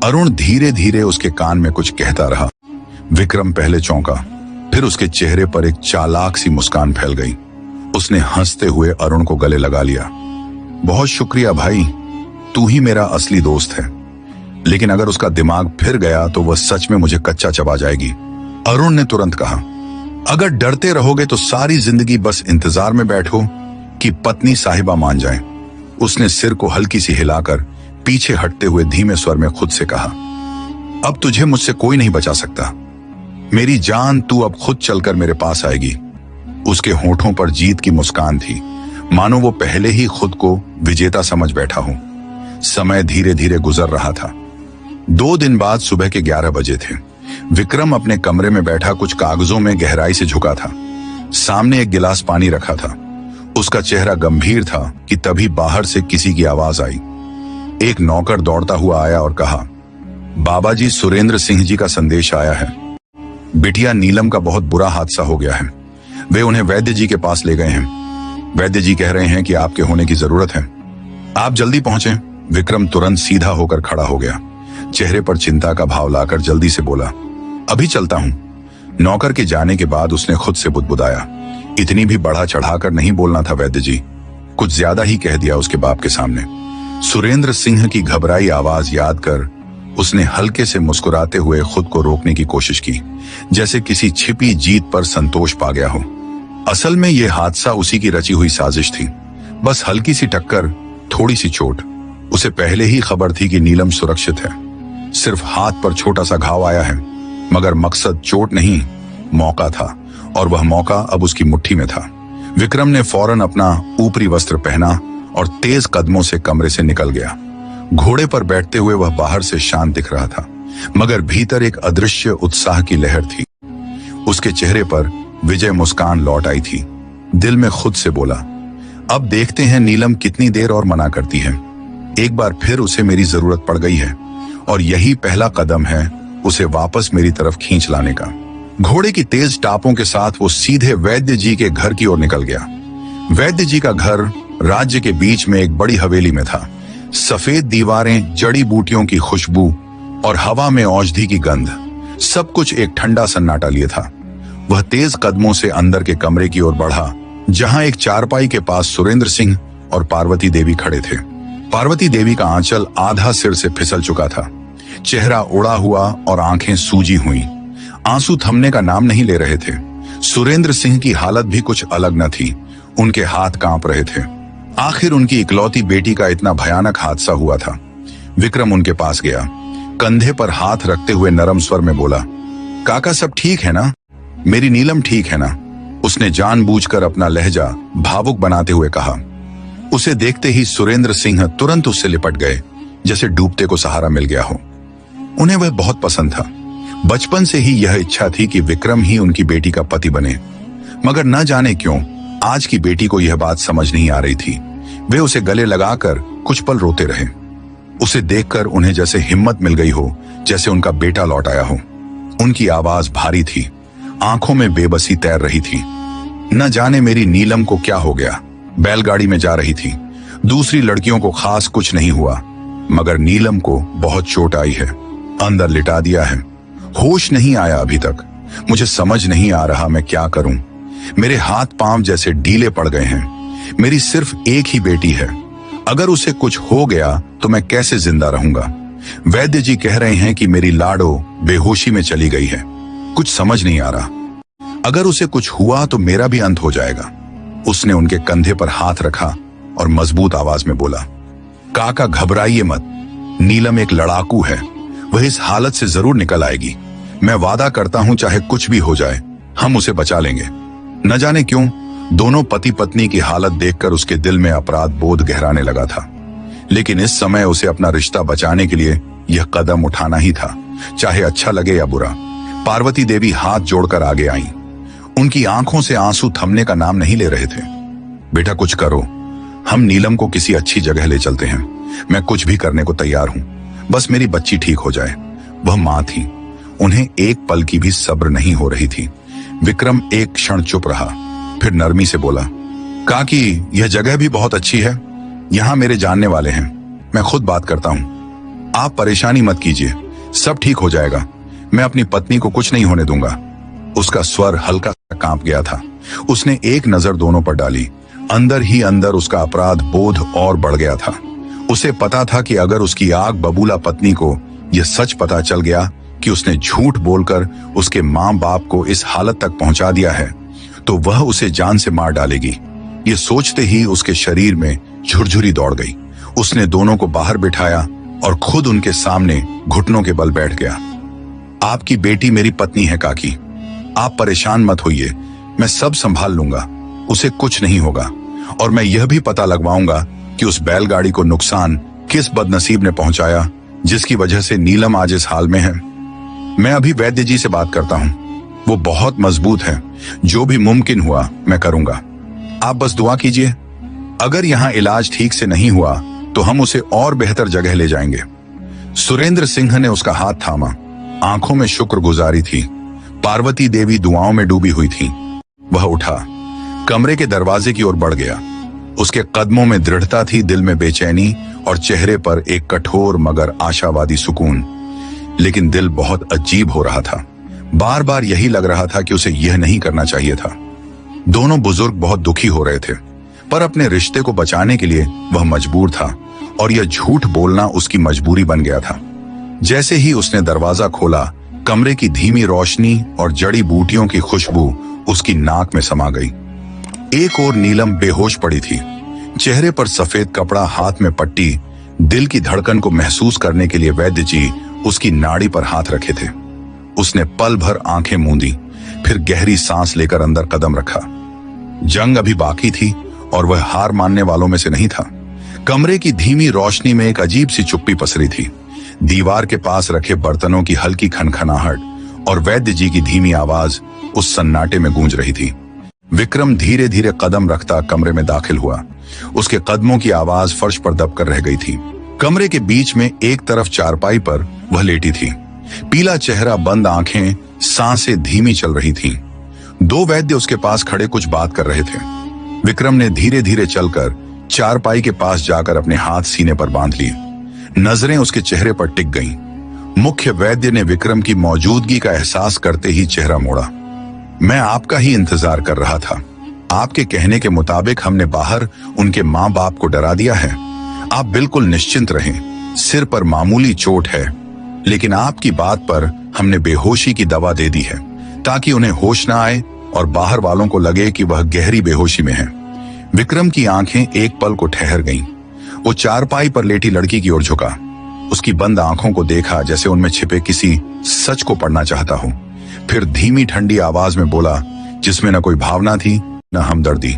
अरुण धीरे धीरे उसके कान में कुछ कहता रहा। विक्रम पहले चौंका, फिर उसके चेहरे पर एक चालाक सी मुस्कान फैल गई। उसने हंसते हुए अरुण को गले लगा लिया। बहुत शुक्रिया भाई, तू ही मेरा असली दोस्त है। लेकिन अगर उसका दिमाग फिर गया तो वह सच में मुझे कच्चा चबा जाएगी। अरुण ने तुरंत कहा, अगर डरते रहोगे तो सारी जिंदगी बस इंतजार में बैठो कि पत्नी साहिबा मान जाए। उसने सिर को हल्की सी हिलाकर पीछे हटते हुए धीमे स्वर में खुद से कहा, अब तुझे मुझसे कोई नहीं बचा सकता। मेरी जान, तू अब खुद चलकर मेरे पास आएगी। उसके होठों पर जीत की मुस्कान थी, मानो वो पहले ही खुद को विजेता समझ बैठा हो। समय धीरे धीरे गुजर रहा था। 2 दिन बाद सुबह के 11 बजे थे। विक्रम अपने कमरे में बैठा कुछ कागजों में गहराई से झुका था। सामने एक गिलास पानी रखा था। उसका चेहरा गंभीर था कि तभी बाहर से किसी की आवाज आई। एक नौकर दौड़ता हुआ आया और कहा, बाबा जी, सुरेंद्र सिंह जी का संदेश आया है। बिटिया नीलम का बहुत बुरा हादसा हो गया है। वे उन्हें वैद्य जी के पास ले गए हैं। वैद्य जी कह रहे हैं कि आपके होने की जरूरत है, आप जल्दी पहुंचे। विक्रम तुरंत सीधा होकर खड़ा हो गया, चेहरे पर चिंता का भाव लाकर जल्दी से बोला, अभी चलता हूं। नौकर के जाने के बाद उसने खुद से बुदबुदाया, इतनी भी बढ़ा चढ़ाकर नहीं बोलना था वैद्य जी, कुछ ज्यादा ही कह दिया उसके बाप के सामने। सुरेंद्र सिंह की घबराई आवाज याद कर उसने हल्के से मुस्कुराते हुए खुद को रोकने की कोशिश की, जैसे किसी छिपी जीत पर संतोष पा गया हो। असल में यह हादसा उसी की रची हुई साजिश थी। बस हल्की सी टक्कर, थोड़ी सी चोट। उसे पहले ही खबर थी कि नीलम सुरक्षित है। सिर्फ हाथ पर छोटा सा घाव आया है, मगर मकसद चोट नहीं, मौका था, और वह मौका अब उसकी मुट्ठी में था। विक्रम ने फौरन अपना ऊपरी वस्त्र पहना और तेज कदमों से कमरे से निकल गया। घोड़े पर बैठते हुए वह बाहर से शांत दिख रहा था, मगर भीतर एक अदृश्य उत्साह की लहर थी। उसके चेहरे पर विजय मुस्कान लौट आई थी। दिल में खुद से बोला, अब देखते हैं नीलम कितनी देर और मना करती है। एक बार फिर उसे मेरी जरूरत पड़ गई है, और यही पहला कदम है उसे वापस मेरी तरफ खींच लाने का। घोड़े की तेज टापों के साथ वो सीधे वैद्य जी के घर की ओर निकल गया। वैद्य जी का घर राज्य के बीच में एक बड़ी हवेली में था। सफेद दीवारें, जड़ी बूटियों की खुशबू और हवा में औषधि की गंध, सब कुछ एक ठंडा सन्नाटा लिए था। वह तेज कदमों से अंदर के कमरे की ओर बढ़ा, जहां एक चारपाई के पास सुरेंद्र सिंह और पार्वती देवी खड़े थे। पार्वती देवी का आंचल आधा सिर से फिसल चुका था, चेहरा उड़ा हुआ और आंखें सूजी हुई। आंसू थमने का नाम नहीं ले रहे थे। सुरेंद्र सिंह की हालत भी कुछ अलग न थी, उनके हाथ कांप रहे थे। आखिर उनकी इकलौती बेटी का इतना भयानक हादसा हुआ था। विक्रम उनके पास गया, कंधे पर हाथ रखते हुए नरम स्वर में बोला, काका सब ठीक है ना? मेरी नीलम ठीक है ना? उसने जानबूझकर अपना लहजा भावुक बनाते हुए कहा। उसे देखते ही सुरेंद्र सिंह तुरंत उससे लिपट गए, जैसे डूबते को सहारा मिल गया हो। उन्हें वह बहुत पसंद था। बचपन से ही यह इच्छा थी कि विक्रम ही उनकी बेटी का पति बने, मगर न जाने क्यों आज की बेटी को यह बात समझ नहीं आ रही थी। वे उसे गले लगाकर कुछ पल रोते रहे। उसे देखकर उन्हें जैसे हिम्मत मिल गई हो, जैसे उनका बेटा लौट आया हो। उनकी आवाज भारी थी, आंखों में बेबसी तैर रही थी। न जाने मेरी नीलम को क्या हो गया। बैलगाड़ी में जा रही थी। दूसरी लड़कियों को खास कुछ नहीं हुआ, मगर नीलम को बहुत चोट आई है। अंदर लिटा दिया है। होश नहीं आया अभी तक। मुझे समझ नहीं आ रहा मैं क्या करूं। मेरे हाथ पांव जैसे ढीले पड़ गए हैं। मेरी सिर्फ एक ही बेटी है। अगर उसे कुछ हो गया तो मैं कैसे जिंदा रहूंगा? वैद्य जी कह रहे हैं कि मेरी लाडो बेहोशी में चली गई है। कुछ समझ नहीं आ रहा। अगर उसे कुछ हुआ तो मेरा भी अंत हो जाएगा। उसने उनके कंधे पर हाथ रखा और मजबूत आवाज में बोला, काका घबराइए मत। नीलम एक लड़ाकू है, वह इस हालत से जरूर निकल आएगी। मैं वादा करता हूं चाहे कुछ भी हो जाए, हम उसे बचा लेंगे। न जाने क्यों दोनों पति पत्नी की हालत देखकर उसके दिल में अपराध बोध गहराने लगा था। लेकिन इस समय उसे अपना रिश्ता बचाने के लिए यह कदम उठाना ही था, चाहे अच्छा लगे या बुरा। पार्वती देवी हाथ जोड़कर आगे आईं। उनकी आंखों से आंसू थमने का नाम नहीं ले रहे थे। बेटा कुछ करो, हम नीलम को किसी अच्छी जगह ले चलते हैं। मैं कुछ भी करने को तैयार हूं, बस मेरी बच्ची ठीक हो जाए। वह मां थी, उन्हें एक पल की भी सब्र नहीं हो रही थी। विक्रम एक क्षण चुप रहा, फिर नरमी से बोला, काकी यह जगह भी बहुत अच्छी है, यहाँ मेरे जानने वाले हैं, मैं खुद बात करता हूँ। आप परेशानी मत कीजिए, सब ठीक हो जाएगा, मैं अपनी पत्नी को कुछ नहीं होने दूंगा। उसका स्वर हल्का कांप गया था। उसने एक नजर दोनों पर डाली। अंदर ही अंदर उसका अपराध बोध और बढ़ गया था। उसे पता था कि अगर उसकी आग बबूला पत्नी को यह सच पता चल गया कि उसने झूठ बोलकर उसके माँ बाप को इस हालत तक पहुंचा दिया है, तो वह उसे जान से मार डालेगी। ये सोचते ही उसके शरीर में झुरझुरी दौड़ गई। उसने दोनों को बाहर बिठाया और खुद उनके सामने घुटनों के बल बैठ गया। आपकी बेटी मेरी पत्नी है काकी, आप परेशान मत होइए, मैं सब संभाल लूंगा, उसे कुछ नहीं होगा। और मैं यह भी पता लगवाऊंगा कि उस बैलगाड़ी को नुकसान किस बदनसीब ने पहुंचाया जिसकी वजह से नीलम आज इस हाल में है। मैं अभी वैद्य जी से बात करता हूं, वो बहुत मजबूत है, जो भी मुमकिन हुआ मैं करूंगा। आप बस दुआ कीजिए, अगर यहाँ इलाज ठीक से नहीं हुआ तो हम उसे और बेहतर जगह ले जाएंगे। सुरेंद्र सिंह ने उसका हाथ थामा, आंखों में शुक्रगुजारी थी। पार्वती देवी दुआओं में डूबी हुई थी। वह उठा, कमरे के दरवाजे की ओर बढ़ गया। उसके कदमों में दृढ़ता थी, दिल में बेचैनी और चेहरे पर एक कठोर मगर आशावादी सुकून। लेकिन दिल बहुत अजीब हो रहा था। बार बार यही लग रहा था कि उसे यह नहीं करना चाहिए था। दोनों बुजुर्ग बहुत दुखी हो रहे थे, पर अपने रिश्ते को बचाने के लिए वह मजबूर था और यह झूठ बोलना उसकी मजबूरी बन गया था। जैसे ही उसने दरवाजा खोला, कमरे की धीमी रोशनी और जड़ी बूटियों की खुशबू उसकी नाक में समा गई। एक और नीलम बेहोश पड़ी थी, चेहरे पर सफेद कपड़ा, हाथ में पट्टी। दिल की धड़कन को महसूस करने के लिए वैद्य जी उसकी नाड़ी पर हाथ रखे थे। उसने पल भर आंखें मूंदी, फिर गहरी सांस लेकर अंदर कदम रखा। जंग अभी बाकी थी और वह हार मानने वालों में से नहीं था। कमरे की धीमी रोशनी में एक अजीब सी चुप्पी पसरी थी। दीवार के पास रखे बर्तनों की हल्की खनखनाहट और वैद्य जी की धीमी आवाज उस सन्नाटे में गूंज रही थी। विक्रम धीरे धीरे कदम रखता कमरे में दाखिल हुआ। उसके कदमों की आवाज फर्श पर दबकर रह गई थी। कमरे के बीच में एक तरफ चारपाई पर वह लेटी थी, पीला चेहरा, बंद आंखें, सांसें धीमी चल रही थीं। दो वैद्य उसके पास खड़े कुछ बात कर रहे थे। विक्रम ने धीरे धीरे चलकर चारपाई के पास जाकर अपने हाथ सीने पर बांध लिए। नजरें उसके चेहरे पर टिक गईं। मुख्य वैद्य ने विक्रम की मौजूदगी का एहसास करते ही चेहरा मोड़ा। मैं आपका ही इंतजार कर रहा था। आपके कहने के मुताबिक हमने बाहर उनके माँ बाप को डरा दिया है। आप बिल्कुल निश्चिंत रहें, सिर पर मामूली चोट है, लेकिन आपकी बात पर हमने बेहोशी की दवा दे दी है ताकि उन्हें होश ना आए और बाहर वालों को लगे कि वह गहरी बेहोशी में है। विक्रम की आंखें एक पल को ठहर गईं। वो चारपाई पर लेटी लड़की की ओर झुका, उसकी बंद आंखों को देखा जैसे उनमें छिपे किसी सच को पढ़ना चाहता हो। फिर धीमी ठंडी आवाज में बोला, जिसमें न कोई भावना थी न हमदर्दी,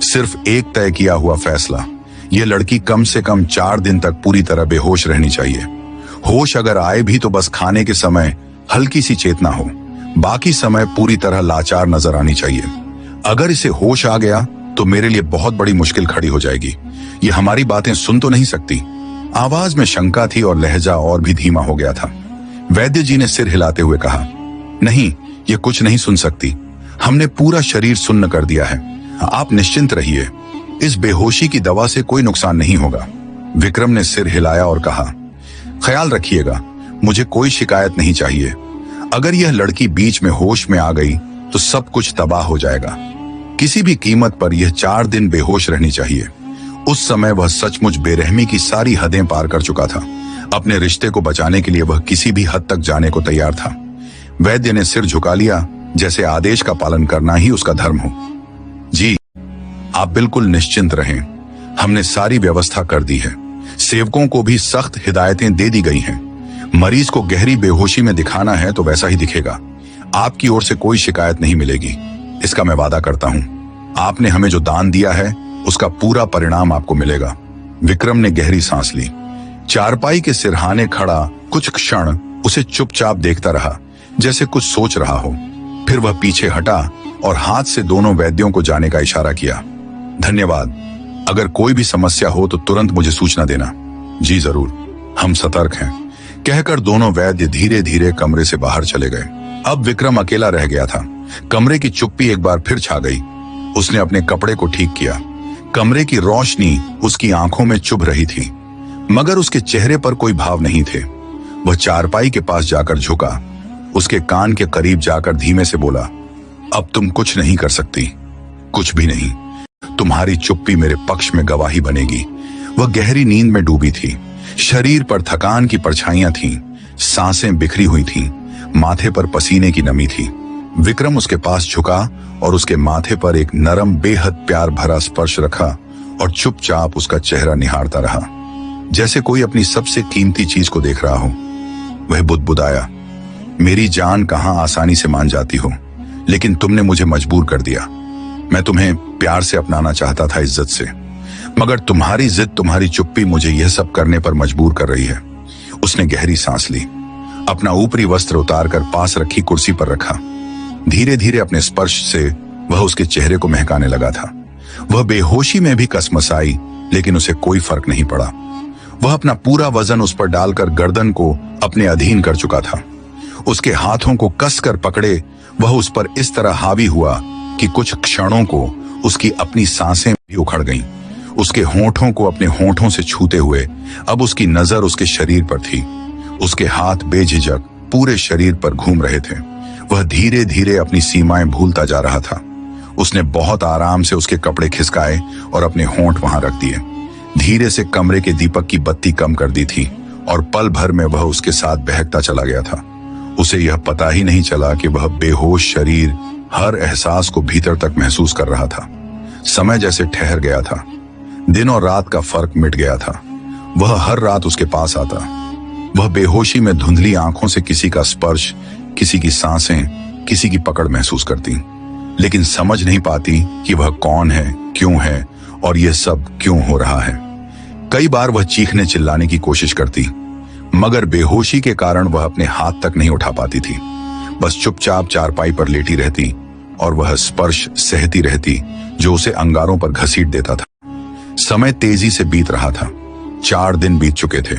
सिर्फ एक तय किया हुआ फैसला। यह लड़की कम से कम 4 दिन तक पूरी तरह बेहोश रहनी चाहिए। होश अगर आए भी तो बस खाने के समय हल्की सी चेतना हो, बाकी समय पूरी तरह लाचार नजर आनी चाहिए। अगर इसे होश आ गया तो मेरे लिए बहुत बड़ी मुश्किल खड़ी हो जाएगी। ये हमारी बातें सुन तो नहीं सकती। आवाज में शंका थी और लहजा और भी धीमा हो गया था। वैद्य जी ने सिर हिलाते हुए कहा, नहीं, ये कुछ नहीं सुन सकती। हमने पूरा शरीर सुन्न कर दिया है। आप निश्चिंत रहिए, इस बेहोशी की दवा से कोई नुकसान नहीं होगा। विक्रम ने सिर हिलाया और कहा, ख्याल रखिएगा, मुझे कोई शिकायत नहीं चाहिए। अगर यह लड़की बीच में होश में आ गई तो सब कुछ तबाह हो जाएगा। किसी भी कीमत पर यह 4 दिन बेहोश रहनी चाहिए। उस समय वह सचमुच बेरहमी की सारी हदें पार कर चुका था। अपने रिश्ते को बचाने के लिए वह किसी भी हद तक जाने को तैयार था। वैद्य ने सिर झुका लिया, जैसे आदेश का पालन करना ही उसका धर्म हो। जी, आप बिल्कुल निश्चिंत रहें, हमने सारी व्यवस्था कर दी है। सेवकों को भी सख्त हिदायतें दे दी गई हैं। मरीज को गहरी बेहोशी में दिखाना है तो वैसा ही दिखेगा। आपकी ओर से कोई शिकायत नहीं मिलेगी, इसका मैं वादा करता हूं। आपने हमें जो दान दिया है उसका पूरा परिणाम आपको मिलेगा। विक्रम ने गहरी सांस ली। चारपाई के सिरहाने खड़ा कुछ क्षण उसे चुपचाप देखता रहा, जैसे कुछ सोच रहा हो। फिर वह पीछे हटा और हाथ से दोनों वैद्यों को जाने का इशारा किया। धन्यवाद, अगर कोई भी समस्या हो तो तुरंत मुझे सूचना देना। जी जरूर, हम सतर्क हैं, कहकर दोनों वैद्य धीरे धीरे कमरे से बाहर चले गए। अब विक्रम अकेला रह गया था। कमरे की चुप्पी एक बार फिर छा गई। उसने अपने कपड़े को ठीक किया। कमरे की रोशनी उसकी आंखों में चुभ रही थी, मगर उसके चेहरे पर कोई भाव नहीं थे। वह चारपाई के पास जाकर झुका, उसके कान के करीब जाकर धीमे से बोला, अब तुम कुछ नहीं कर सकती, कुछ भी नहीं। तुम्हारी चुप्पी मेरे पक्ष में गवाही बनेगी। वह गहरी नींद में डूबी थी। शरीर पर थकान की परछाइयां थीं, सांसें बिखरी हुई थीं, माथे पर पसीने की नमी थी। विक्रम उसके पास झुका और उसके माथे पर एक नरम, बेहद प्यार भरा स्पर्श रखा और चुपचाप उसका चेहरा निहारता रहा, जैसे कोई अपनी सबसे कीमती चीज को देख रहा हो। वह बुदबुदाया, मेरी जान कहां आसानी से मान जाती हो, लेकिन तुमने मुझे मजबूर कर दिया। मैं तुम्हें प्यार से अपनाना चाहता था, इज्जत से, मगर तुम्हारी जिद, तुम्हारी चुप्पी मुझे यह सब करने पर मजबूर कर रही है। उसने गहरी सांस ली, अपना ऊपरी वस्त्र उतारकर पास रखी कुर्सी पर रखा। धीरे धीरे अपने स्पर्श से वह उसके चेहरे को महकाने लगा था। वह बेहोशी में भी कसमसाई, लेकिन उसे कोई फर्क नहीं पड़ा। वह अपना पूरा वजन उस पर डालकर गर्दन को अपने अधीन कर चुका था। उसके हाथों को कसकर पकड़े वह उस पर इस तरह हावी हुआ कि कुछ क्षणों को उसकी अपनी सांसें भी उखड़ गईं। उसके होंठों को अपने होंठों से छूते हुए अब उसकी नजर उसके शरीर पर थी। उसके हाथ बेझिझक पूरे शरीर पर घूम रहे थे। वह धीरे धीरे अपनी सीमाएं भूलता जा रहा था। उसने बहुत आराम से उसके कपड़े खिसकाए और अपने होंठ वहां रख दिए। धीरे से कमरे के दीपक की बत्ती कम कर दी थी और पल भर में वह उसके साथ बहकता चला गया था। उसे यह पता ही नहीं चला कि वह बेहोश शरीर हर एहसास को भीतर तक महसूस कर रहा था। समय जैसे ठहर गया था। दिन और रात का फर्क मिट गया था। वह हर रात उसके पास आता। वह बेहोशी में धुंधली आंखों से किसी का स्पर्श, किसी की सांसें, किसी की पकड़ महसूस करती, लेकिन समझ नहीं पाती कि वह कौन है, क्यों है और यह सब क्यों हो रहा है। कई बार वह चीखने चिल्लाने की कोशिश करती, मगर बेहोशी के कारण वह अपने हाथ तक नहीं उठा पाती थी। बस चुपचाप चारपाई पर लेटी रहती और वह स्पर्श सहती रहती जो उसे अंगारों पर घसीट देता था। समय तेजी से बीत रहा था। 4 दिन बीत चुके थे।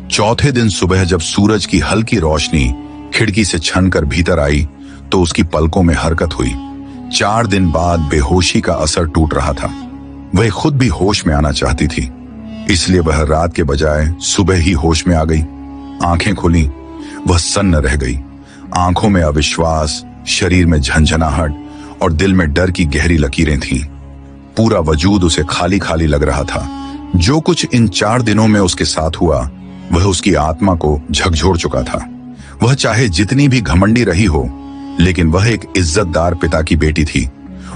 चौथे दिन सुबह जब सूरज की हल्की रोशनी खिड़की से छनकर भीतर आई तो उसकी पलकों में हरकत हुई। 4 दिन बाद बेहोशी का असर टूट रहा था। वह खुद भी होश में आना चाहती थी, इसलिए वह रात के बजाय सुबह ही होश में आ गई। आंखें खुली, वह सन्न रह गई। आंखों में अविश्वास, शरीर में झंझनाहट और दिल में डर की गहरी लकीरें थीं। पूरा वजूद उसे खाली खाली लग रहा था। जो कुछ इन 4 दिनों में उसके साथ हुआ वह उसकी आत्मा को झकझोर चुका था। वह चाहे जितनी भी घमंडी रही हो, लेकिन वह एक इज्जतदार पिता की बेटी थी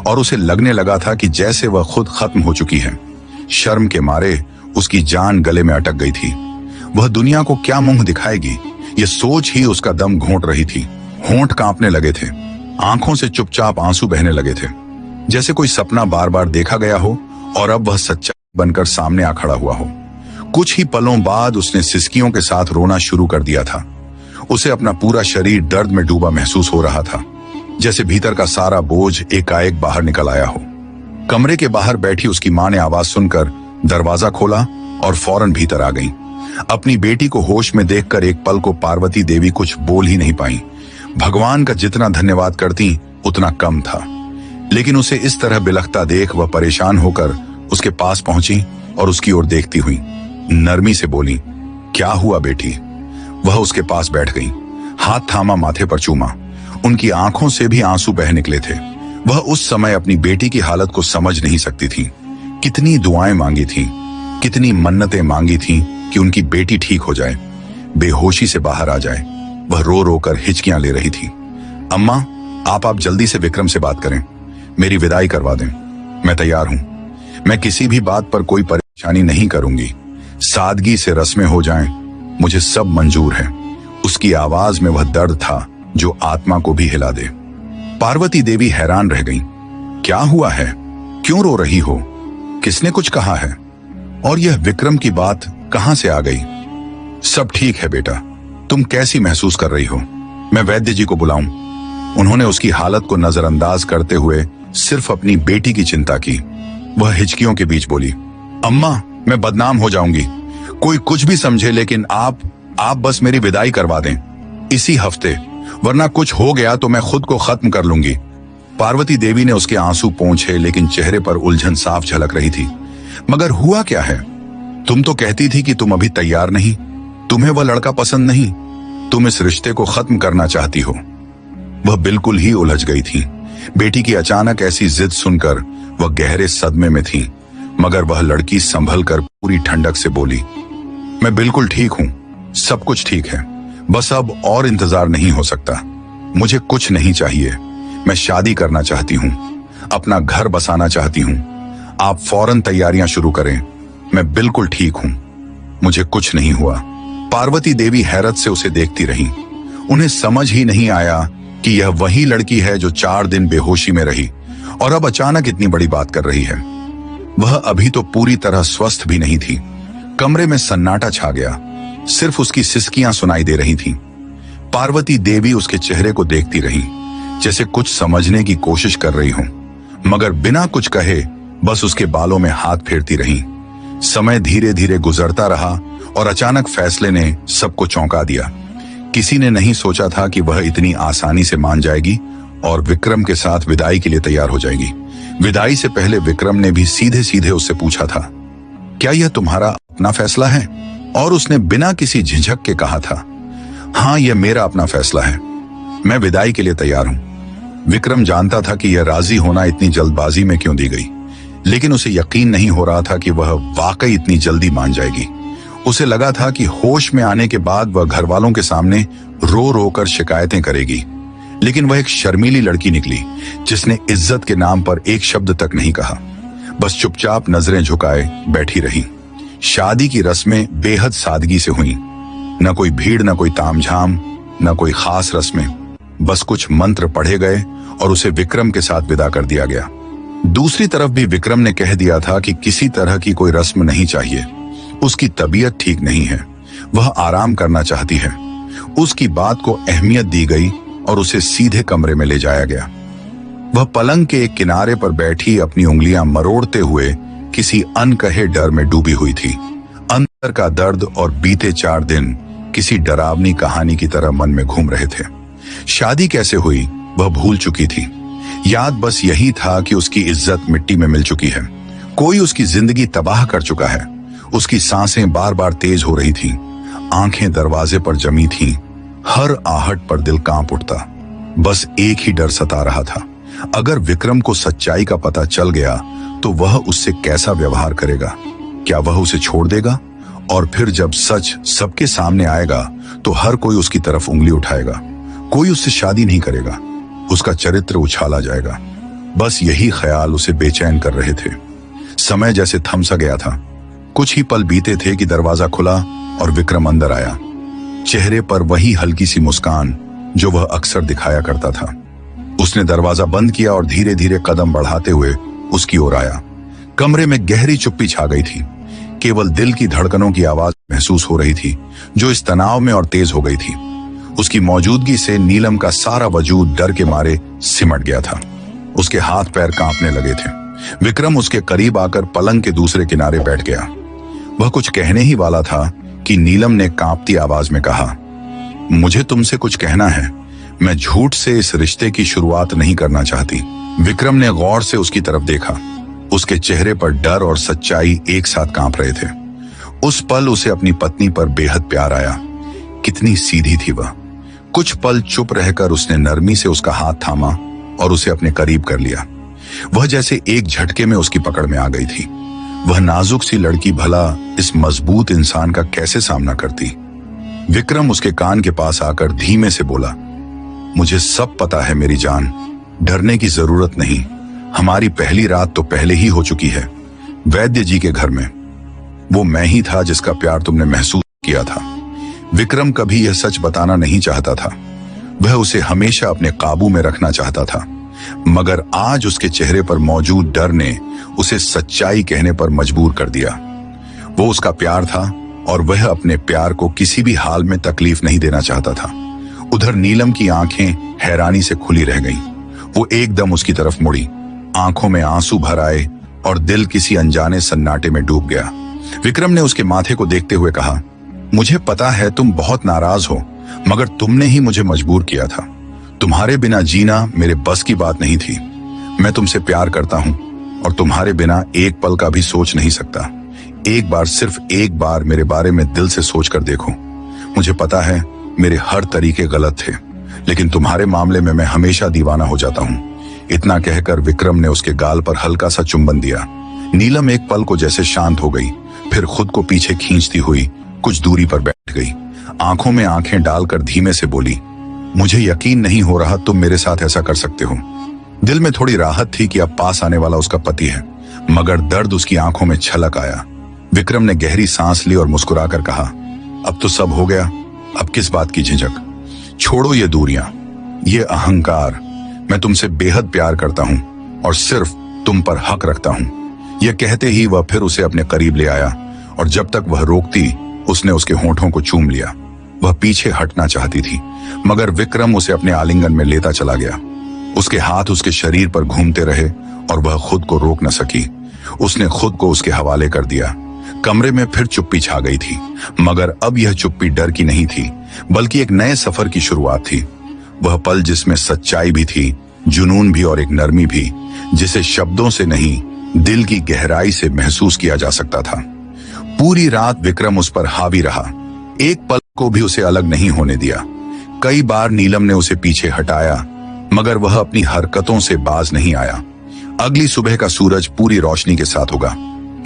और उसे लगने लगा था कि जैसे वह खुद खत्म हो चुकी है। शर्म के मारे उसकी जान गले में अटक गई थी। वह दुनिया को क्या मुंह दिखाएगी, यह सोच ही उसका दम घोंट रही थी। होंठ कांपने लगे थे, आंखों से चुपचाप आंसू बहने लगे थे, जैसे कोई सपना बार बार देखा गया हो और अब वह सच्चा बनकर सामने आ खड़ा हुआ हो। कुछ ही पलों बाद उसने सिसकियों के साथ रोना शुरू कर दिया था। उसे अपना पूरा शरीर दर्द में डूबा महसूस हो रहा था, जैसे भीतर का सारा बोझ एकाएक बाहर निकल आया हो। कमरे के बाहर बैठी उसकी मां ने आवाज सुनकर दरवाजा खोला और फौरन भीतर आ गई। अपनी बेटी को होश में देखकर एक पल को पार्वती देवी कुछ बोल ही नहीं पाई। भगवान का जितना धन्यवाद करती उतना कम था, लेकिन उसे इस तरह बिलखता देख वह परेशान होकर उसके पास पहुंची और उसकी ओर देखती हुई नरमी से बोली, क्या हुआ बेटी? वह उसके पास बैठ गई, हाथ थामा, माथे पर चूमा। उनकी आंखों से भी आंसू बह निकले थे। वह उस समय अपनी बेटी की हालत को समझ नहीं सकती थी। कितनी दुआएं मांगी थी, कितनी मन्नतें मांगी थी कि उनकी बेटी ठीक हो जाए, बेहोशी से बाहर आ जाए। वह रो रो कर हिचकियां ले रही थी। अम्मा, आप जल्दी से विक्रम से बात करें, मेरी विदाई करवा दें। मैं तैयार हूं। मैं किसी भी बात पर कोई परेशानी नहीं करूंगी। सादगी से रस्में हो जाएं, मुझे सब मंजूर है। उसकी आवाज में वह दर्द था जो आत्मा को भी हिला दे। पार्वती देवी हैरान रह गईं। क्या हुआ है? क्यों रो रही हो? किसने कुछ कहा है? और यह विक्रम की बात कहां से आ गई? सब ठीक है बेटा, तुम कैसी महसूस कर रही हो? मैं वैद्य जी को बुलाऊं? उन्होंने उसकी हालत को नजरअंदाज करते हुए सिर्फ अपनी बेटी की चिंता की। वह हिचकियों के बीच बोली, अम्मा, मैं बदनाम हो जाऊंगी। कोई कुछ भी समझे, लेकिन आप बस मेरी विदाई करवा दें इसी हफ्ते, वरना कुछ हो गया तो मैं खुद को खत्म कर लूंगी। पार्वती देवी ने उसके आंसू पोंछे, लेकिन चेहरे पर उलझन साफ झलक रही थी। मगर हुआ क्या है? तुम तो कहती थी कि तुम अभी तैयार नहीं, तुम्हें वह लड़का पसंद नहीं, तुम इस रिश्ते को खत्म करना चाहती हो। वह बिल्कुल ही उलझ गई थी। बेटी की अचानक ऐसी जिद सुनकर वह गहरे सदमे में थी, मगर वह लड़की संभल कर पूरी ठंडक से बोली, मैं बिल्कुल ठीक हूं, सब कुछ ठीक है, बस अब और इंतजार नहीं हो सकता। मुझे कुछ नहीं चाहिए, मैं शादी करना चाहती हूँ, अपना घर बसाना चाहती हूँ। आप फौरन तैयारियां शुरू करें, मैं बिल्कुल ठीक हूँ, मुझे कुछ नहीं हुआ। पार्वती देवी हैरत से उसे देखती रही। उन्हें समझ ही नहीं आया कि यह वही लड़की है जो 4 दिन बेहोशी में रही और अब अचानक इतनी बड़ी बात कर रही है। वह अभी तो पूरी तरह स्वस्थ भी नहीं थी। कमरे में सन्नाटा छा गया, सिर्फ उसकी सिसकियां सुनाई दे रही थीं। पार्वती देवी उसके चेहरे को देखती रही, जैसे कुछ समझने की कोशिश कर रही हो, मगर बिना कुछ कहे बस उसके बालों में हाथ फेरती रही। समय धीरे धीरे गुजरता रहा और अचानक फैसले ने सबको चौंका दिया। किसी ने नहीं सोचा था कि वह इतनी आसानी से मान जाएगी और विक्रम के साथ विदाई के लिए तैयार हो जाएगी। विदाई से पहले विक्रम ने भी सीधे सीधे उससे पूछा था, क्या यह तुम्हारा अपना फैसला है? और उसने बिना किसी झिझक के कहा था, हाँ, यह मेरा अपना फैसला है, मैं विदाई के लिए तैयार हूं। विक्रम जानता था कि यह राजी होना इतनी जल्दबाजी में क्यों दी गई, लेकिन उसे यकीन नहीं हो रहा था कि वह वाकई इतनी जल्दी मान जाएगी। उसे लगा था कि होश में आने के बाद वह घर वालों के सामने रो रो कर शिकायतें करेगी, लेकिन वह एक शर्मीली लड़की निकली जिसने इज्जत के नाम पर एक शब्द तक नहीं कहा, बस चुपचाप नजरें झुकाए बैठी रही। शादी की रस्में बेहद सादगी से हुई, न कोई भीड़, न कोई तामझाम, न कोई खास रस्में, बस कुछ मंत्र पढ़े गए और उसे विक्रम के साथ विदा कर दिया गया। दूसरी तरफ भी विक्रम ने कह दिया था कि किसी तरह की कोई रस्म नहीं चाहिए, उसकी तबीयत ठीक नहीं है, वह आराम करना चाहती है। उसकी बात को अहमियत दी गई और उसे सीधे कमरे में ले जाया गया। वह पलंग के एक किनारे पर बैठी अपनी उंगलियां मरोड़ते हुए किसी अनकहे डर में डूबी हुई थी। अंदर का दर्द और बीते 4 दिन किसी डरावनी कहानी की तरह मन में घूम रहे थे। शादी कैसे हुई वह भूल चुकी थी, याद बस यही था कि उसकी इज्जत मिट्टी में मिल चुकी है, कोई उसकी जिंदगी तबाह कर चुका है। उसकी सांसें बार बार तेज हो रही थीं, आंखें दरवाजे पर जमी थीं, हर आहट पर दिल कांप उठता। बस एक ही डर सता रहा था, अगर विक्रम को सच्चाई का पता चल गया तो वह उससे कैसा व्यवहार करेगा? क्या वह उसे छोड़ देगा? और फिर जब सच सबके सामने आएगा तो हर कोई उसकी तरफ उंगली उठाएगा, कोई उससे शादी नहीं करेगा, उसका चरित्र उछाला जाएगा। बस यही ख्याल उसे बेचैन कर रहे थे। समय जैसे थम सा गया था। कुछ ही पल बीते थे कि दरवाजा खुला और विक्रम अंदर आया, चेहरे पर वही हल्की सी मुस्कान जो वह अक्सर दिखाया करता था। उसने दरवाजा बंद किया और धीरे धीरे कदम बढ़ाते हुए उसकी ओर आया। कमरे में गहरी चुप्पी छा गई थी, केवल दिल की धड़कनों की आवाज महसूस हो रही थी जो इस तनाव में और तेज हो गई थी। उसकी मौजूदगी से नीलम का सारा वजूद डर के मारे सिमट गया था। उसके हाथ पैर कांपने लगे थे। विक्रम उसके करीब आकर पलंग के दूसरे किनारे बैठ गया। वह कुछ कहने ही वाला था कि नीलम ने कांपती आवाज में कहा, मुझे तुमसे कुछ कहना है, मैं झूठ से इस रिश्ते की शुरुआत नहीं करना चाहती। विक्रम ने गौर से उसकी तरफ देखा। उसके चेहरे पर डर और सच्चाई एक साथ कांप रहे थे। उस पल उसे अपनी पत्नी पर बेहद प्यार आया। कितनी सीधी थी वह। कुछ पल चुप रहकर उसने नरमी से उसका हाथ थामा और उसे अपने करीब कर लिया। वह जैसे एक झटके में उसकी पकड़ में आ गई थी। वह नाजुक सी लड़की भला इस मजबूत इंसान का कैसे सामना करती? विक्रम उसके कान के पास आकर धीमे से बोला, मुझे सब पता है मेरी जान, डरने की जरूरत नहीं। हमारी पहली रात तो पहले ही हो चुकी है, वैद्य जी के घर में। वो मैं ही था जिसका प्यार तुमने महसूस किया था। विक्रम कभी यह सच बताना नहीं चाहता था। वह उसे हमेशा अपने काबू में रखना चाहता था, मगर आज उसके चेहरे पर मौजूद डर ने उसे सच्चाई कहने पर मजबूर कर दिया। वो उसका प्यार था और वह अपने प्यार को किसी भी हाल में तकलीफ नहीं देना चाहता था। उधर नीलम की आंखें हैरानी से खुली रह गईं। वो एकदम उसकी तरफ मुड़ी, आंखों में आंसू भर आए और दिल किसी अनजाने सन्नाटे में डूब गया। विक्रम ने उसके माथे को देखते हुए कहा, मुझे पता है तुम बहुत नाराज हो, मगर तुमने ही मुझे मजबूर किया था। तुम्हारे बिना जीना मेरे बस की बात नहीं थी। मैं तुमसे प्यार करता हूं और तुम्हारे बिना एक पल का भी सोच नहीं सकता। एक बार, सिर्फ एक बार मेरे बारे में दिल से सोच कर देखो। मुझे पता है मेरे हर तरीके गलत थे, लेकिन तुम्हारे मामले में मैं हमेशा दीवाना हो जाता हूं। इतना कहकर विक्रम ने उसके गाल पर हल्का सा चुंबन दिया। नीलम एक पल को जैसे शांत हो गई, फिर खुद को पीछे खींचती हुई कुछ दूरी पर बैठ गई। आंखों में आंखें डालकर धीमे से बोली, मुझे यकीन नहीं हो रहा तुम मेरे साथ ऐसा कर सकते हो। दिल में थोड़ी राहत थी कि अब पास आने वाला उसका पति है, मगर दर्द उसकी आंखों में छलक आया। विक्रम ने गहरी सांस ली और मुस्कुराकर कहा, अब तो सब हो गया, अब किस बात की झिझक। छोड़ो ये दूरियां, ये अहंकार। मैं तुमसे बेहद प्यार करता हूं और सिर्फ तुम पर हक रखता हूं। यह कहते ही वह फिर उसे अपने करीब ले आया और जब तक वह रोकती उसने उसके होंठों को चूम लिया। वह पीछे हटना चाहती थी, मगर विक्रम उसे अपने आलिंगन में लेता चला गया। उसके हाथ उसके शरीर पर घूमते रहे और वह खुद को रोक न सकी। उसने खुद को उसके हवाले कर दिया। कमरे में फिर चुप्पी छा गई थी, मगर अब यह चुप्पी डर की नहीं थी, बल्कि एक नए सफर की शुरुआत थी। वह पल जिसमें सच्चाई भी थी, जुनून भी और एक नरमी भी, जिसे शब्दों से नहीं दिल की गहराई से महसूस किया जा सकता था। पूरी रात विक्रम उस पर हावी रहा, एक पल को भी उसे अलग नहीं होने दिया। कई बार नीलम ने उसे पीछे हटाया, मगर वह अपनी हरकतों से बाज नहीं आया। अगली सुबह का सूरज पूरी रोशनी के साथ होगा।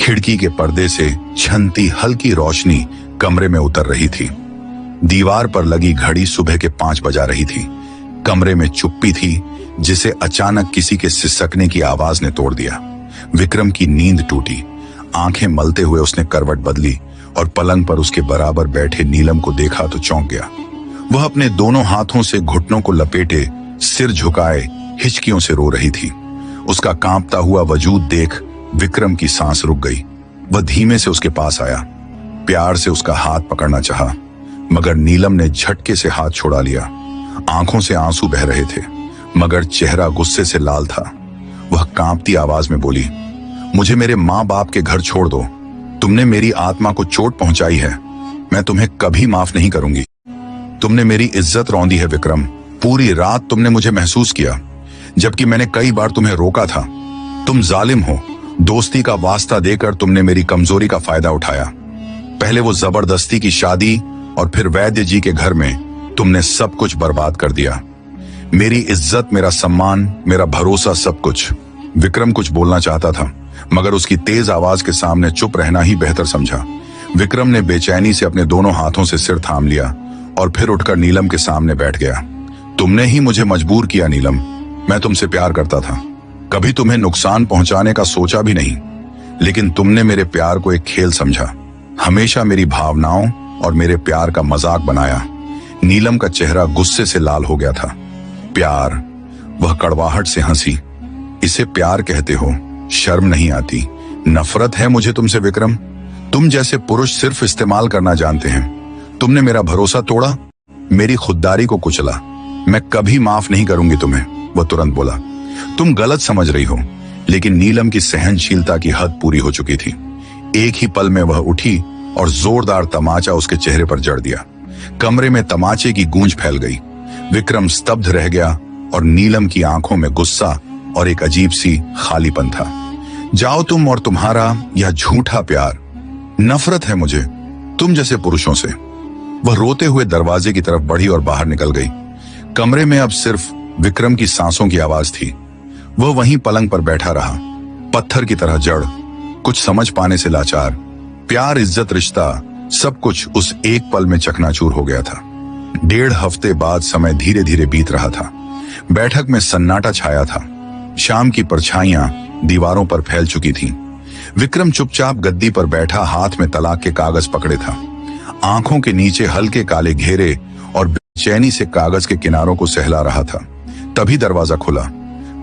खिड़की के पर्दे से छनती हल्की रोशनी कमरे में उतर रही थी। दीवार पर लगी घड़ी सुबह के 5 बजा रही थी। कमरे में चुप्पी थी, जिसे अचानक किसी के सिसकने की आवाज ने तोड़ दिया। विक्रम की नींद टूटी। आंखें मलते हुए उसने करवट बदली और पलंग पर उसके बराबर बैठे नीलम को देखा तो चौंक गया। वह अपने दोनों हाथों से घुटनों को लपेटे सिर झुकाए हिचकियों से रो रही थी। उसका कांपता हुआ वजूद देख विक्रम की सांस रुक गई। वह धीमे से उसके पास आया, प्यार से उसका हाथ पकड़ना चाहा, मगर नीलम ने झटके से हाथ छोड़ा लिया। आंखों से आंसू बह रहे थे, मगर चेहरा गुस्से से लाल था। वह कांपती आवाज में बोली, मुझे मेरे माँ बाप के घर छोड़ दो। तुमने मेरी आत्मा को चोट पहुंचाई है, मैं तुम्हें कभी माफ नहीं करूंगी। तुमने मेरी इज्जत रौंदी है विक्रम। पूरी रात तुमने मुझे महसूस किया, जबकि मैंने कई बार तुम्हें रोका था। तुम जालिम हो। दोस्ती का वास्ता देकर तुमने मेरी कमजोरी का फायदा उठाया। पहले वो जबरदस्ती की शादी और फिर वैद्य जी के घर में तुमने सब कुछ बर्बाद कर दिया। मेरी इज्जत, मेरा सम्मान, मेरा भरोसा, सब कुछ। विक्रम कुछ बोलना चाहता था, मगर उसकी तेज आवाज के सामने चुप रहना ही बेहतर समझा। विक्रम ने बेचैनी से अपने दोनों हाथों से सिर थाम लिया और फिर उठकर नीलम के सामने बैठ गया। तुमने ही मुझे मजबूर किया नीलम। मैं तुमसे प्यार करता था, कभी तुम्हें नुकसान पहुंचाने का सोचा भी नहीं, लेकिन तुमने मेरे प्यार को एक खेल समझा। हमेशा मेरी भावनाओं और मेरे प्यार का मजाक बनाया। नीलम का चेहरा गुस्से से लाल हो गया था। प्यार, वह कड़वाहट से हंसी। इसे प्यार कहते हो? शर्म नहीं आती? नफरत है मुझे तुमसे विक्रम। तुम जैसे पुरुष सिर्फ इस्तेमाल करना जानते हैं। तुमने मेरा भरोसा तोड़ा, मेरी खुददारी को कुचला। मैं कभी माफ नहीं करूंगी तुम्हें। वह तुरंत बोला, तुम गलत समझ रही हो। लेकिन नीलम की सहनशीलता की हद पूरी हो चुकी थी। एक ही पल में वह उठी और जोरदार तमाचा उसके चेहरे पर जड़ दिया। कमरे में तमाचे की गूंज फैल गई। विक्रम स्तब्ध रह गया और नीलम की आंखों में गुस्सा और एक अजीब सी खालीपन था। जाओ तुम और तुम्हारा यह झूठा प्यार। नफरत है मुझे तुम जैसे पुरुषों से। वह रोते हुए दरवाजे की तरफ बढ़ी और बाहर निकल गई। कमरे में अब सिर्फ विक्रम की सांसों की आवाज थी। वह वहीं पलंग पर बैठा रहा, पत्थर की तरह जड़, कुछ समझ पाने से लाचार। प्यार, इज्जत, रिश्ता, सब कुछ उस एक पल में चकनाचूर हो गया था। 1.5 हफ्ते बाद समय धीरे धीरे बीत रहा था। बैठक में सन्नाटा छाया था। शाम की परछाइयां दीवारों पर फैल चुकी थीं। विक्रम चुपचाप गद्दी पर बैठा हाथ में तलाक के कागज पकड़े था। आंखों के नीचे हल्के काले घेरे और बेचैनी से कागज के किनारों को सहला रहा था। तभी दरवाजा खुला।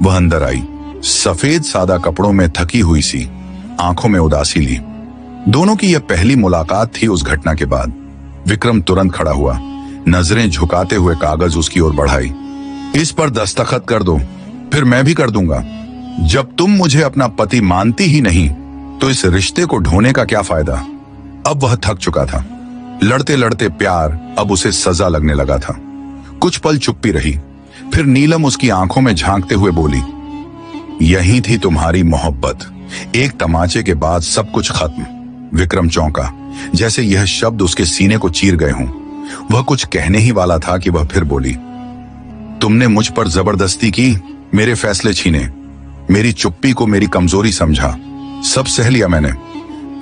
वह अंदर आई, सफेद सादा कपड़ों में थकी हुई सी, आंखों में उदासी ली। दोनों की यह पहली मुलाकात थी। उस घटना के बाद विक्रम तुरंत खड़ा हुआ, नजरें झुकाते हुए कागज उसकी ओर बढ़ाई। इस पर दस्तखत कर दो, फिर मैं भी कर दूंगा। जब तुम मुझे अपना पति मानती ही नहीं, तो इस रिश्ते को ढोने का क्या फायदा। अब वह थक चुका था। लड़ते लड़ते प्यार अब उसे सजा लगने लगा था। कुछ पल चुप्पी रही, फिर नीलम उसकी आंखों में झांकते हुए बोली, यही थी तुम्हारी मोहब्बत, एक तमाचे के बाद सब कुछ खत्म। विक्रम चौंका, जैसे यह शब्द उसके सीने को चीर गए हों। वह कुछ कहने ही वाला था कि वह फिर बोली, तुमने मुझ पर जबरदस्ती की, मेरे फैसले छीने, मेरी चुप्पी को मेरी कमजोरी समझा, सब सह लिया मैंने,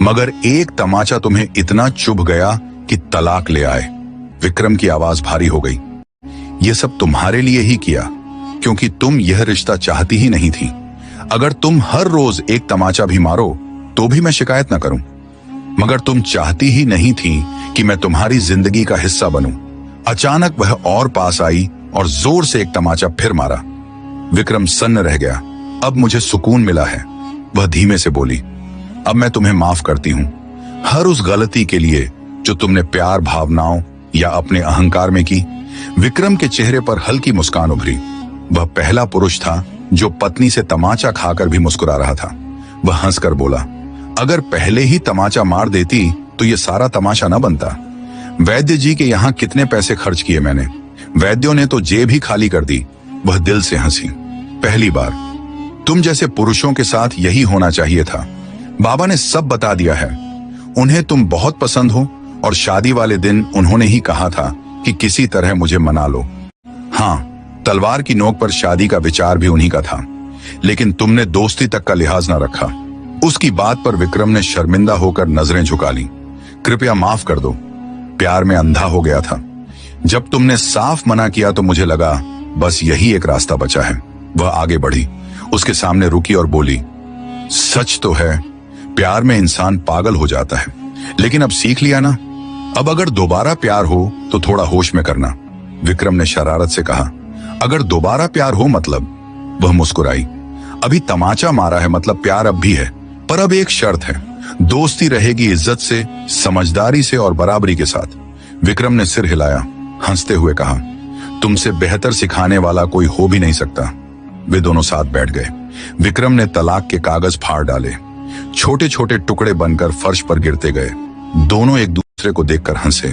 मगर एक तमाचा तुम्हें इतना चुभ गया कि तलाक ले आए। विक्रम की आवाज भारी हो गई। यह सब तुम्हारे लिए ही किया, क्योंकि तुम यह रिश्ता चाहती ही नहीं थी। अगर तुम हर रोज एक तमाचा भी मारो तो भी मैं शिकायत ना करूं, मगर तुम चाहती ही नहीं थी कि मैं तुम्हारी जिंदगी का हिस्सा बनूं। अचानक वह और पास आई और जोर से एक तमाचा फिर मारा। विक्रम सन्न रह गया। अब मुझे सुकून मिला है, वह धीमे से बोली। अब मैं तुम्हें माफ करती हूं, हर उस गलती के लिए जो तुमने प्यार, भावनाओं या अपने अहंकार में की। विक्रम के चेहरे पर हल्की मुस्कान उभरी। वह पहला पुरुष था जो पत्नी से तमाचा खाकर भी मुस्कुरा रहा था। वह हंसकर बोला, अगर पहले ही तमाचा मार देती तो ये सारा तमाशा न बनता। वैद्य जी के यहाँ कितने पैसे खर्च किए मैंने, वैद्यों ने तो जेब ही खाली कर दी। वह दिल से हंसी। पहली बार तुम जैसे पुरुषों के साथ यही होना चाहिए था। बाबा ने सब बता दिया है। उन्हें तुम बहुत पसंद हो और शादी वाले दिन उन्होंने ही कहा था कि किसी तरह मुझे मना लो। हाँ, तलवार की नोक पर शादी का विचार भी उन्हीं का था, लेकिन तुमने दोस्ती तक का लिहाज ना रखा। उसकी बात पर विक्रम ने शर्मिंदा होकर नजरें झुका ली। कृपया माफ कर दो, प्यार में अंधा हो गया था। जब तुमने साफ मना किया तो मुझे लगा बस यही एक रास्ता बचा है। वह आगे बढ़ी, उसके सामने रुकी और बोली, सच तो है, प्यार में इंसान पागल हो जाता है, लेकिन अब सीख लिया ना। अब अगर दोबारा प्यार हो तो थोड़ा होश में करना। विक्रम ने शरारत से कहा, अगर दोबारा प्यार हो मतलब? वह मुस्कुराई, अभी तमाचा मारा है मतलब प्यार अब भी है, पर अब एक शर्त है, दोस्ती रहेगी इज्जत से, समझदारी से और बराबरी के साथ। विक्रम ने सिर हिलाया, हंसते हुए कहा, तुमसे बेहतर सिखाने वाला कोई हो भी नहीं सकता। वे दोनों साथ बैठ गए। विक्रम ने तलाक के कागज फाड़ डाले, छोटे छोटे टुकड़े बनकर फर्श पर गिरते गए। दोनों एक दूसरे को देखकर हंसे,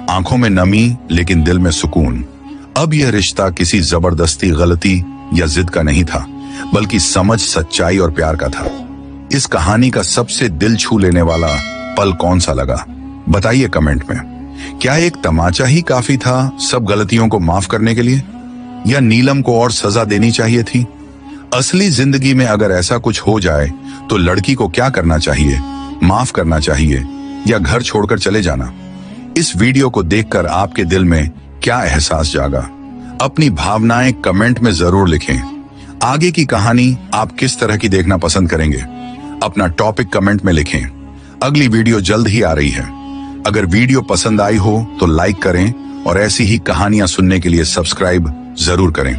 आंखों में नमी लेकिन दिल में सुकून। अब यह रिश्ता किसी जबरदस्ती, गलती या जिद का नहीं था, बल्कि समझ, सच्चाई और प्यार का था। इस कहानी का सबसे दिल छू लेने वाला पल कौन सा लगा, बताइए कमेंट में। क्या एक तमाचा ही काफी था सब गलतियों को माफ करने के लिए, या नीलम को और सजा देनी चाहिए थी? असली जिंदगी में अगर ऐसा कुछ हो जाए तो लड़की को क्या करना चाहिए? माफ करना चाहिए या घर छोड़कर चले जाना? इस वीडियो को देखकर आपके दिल में क्या एहसास जागा? अपनी भावनाएं कमेंट में जरूर लिखें। आगे की कहानी आप किस तरह की देखना पसंद करेंगे? अपना टॉपिक कमेंट में लिखें। अगली वीडियो जल्द ही आ रही है। अगर वीडियो पसंद आई हो तो लाइक करें और ऐसी ही कहानियां सुनने के लिए सब्सक्राइब जरूर करें।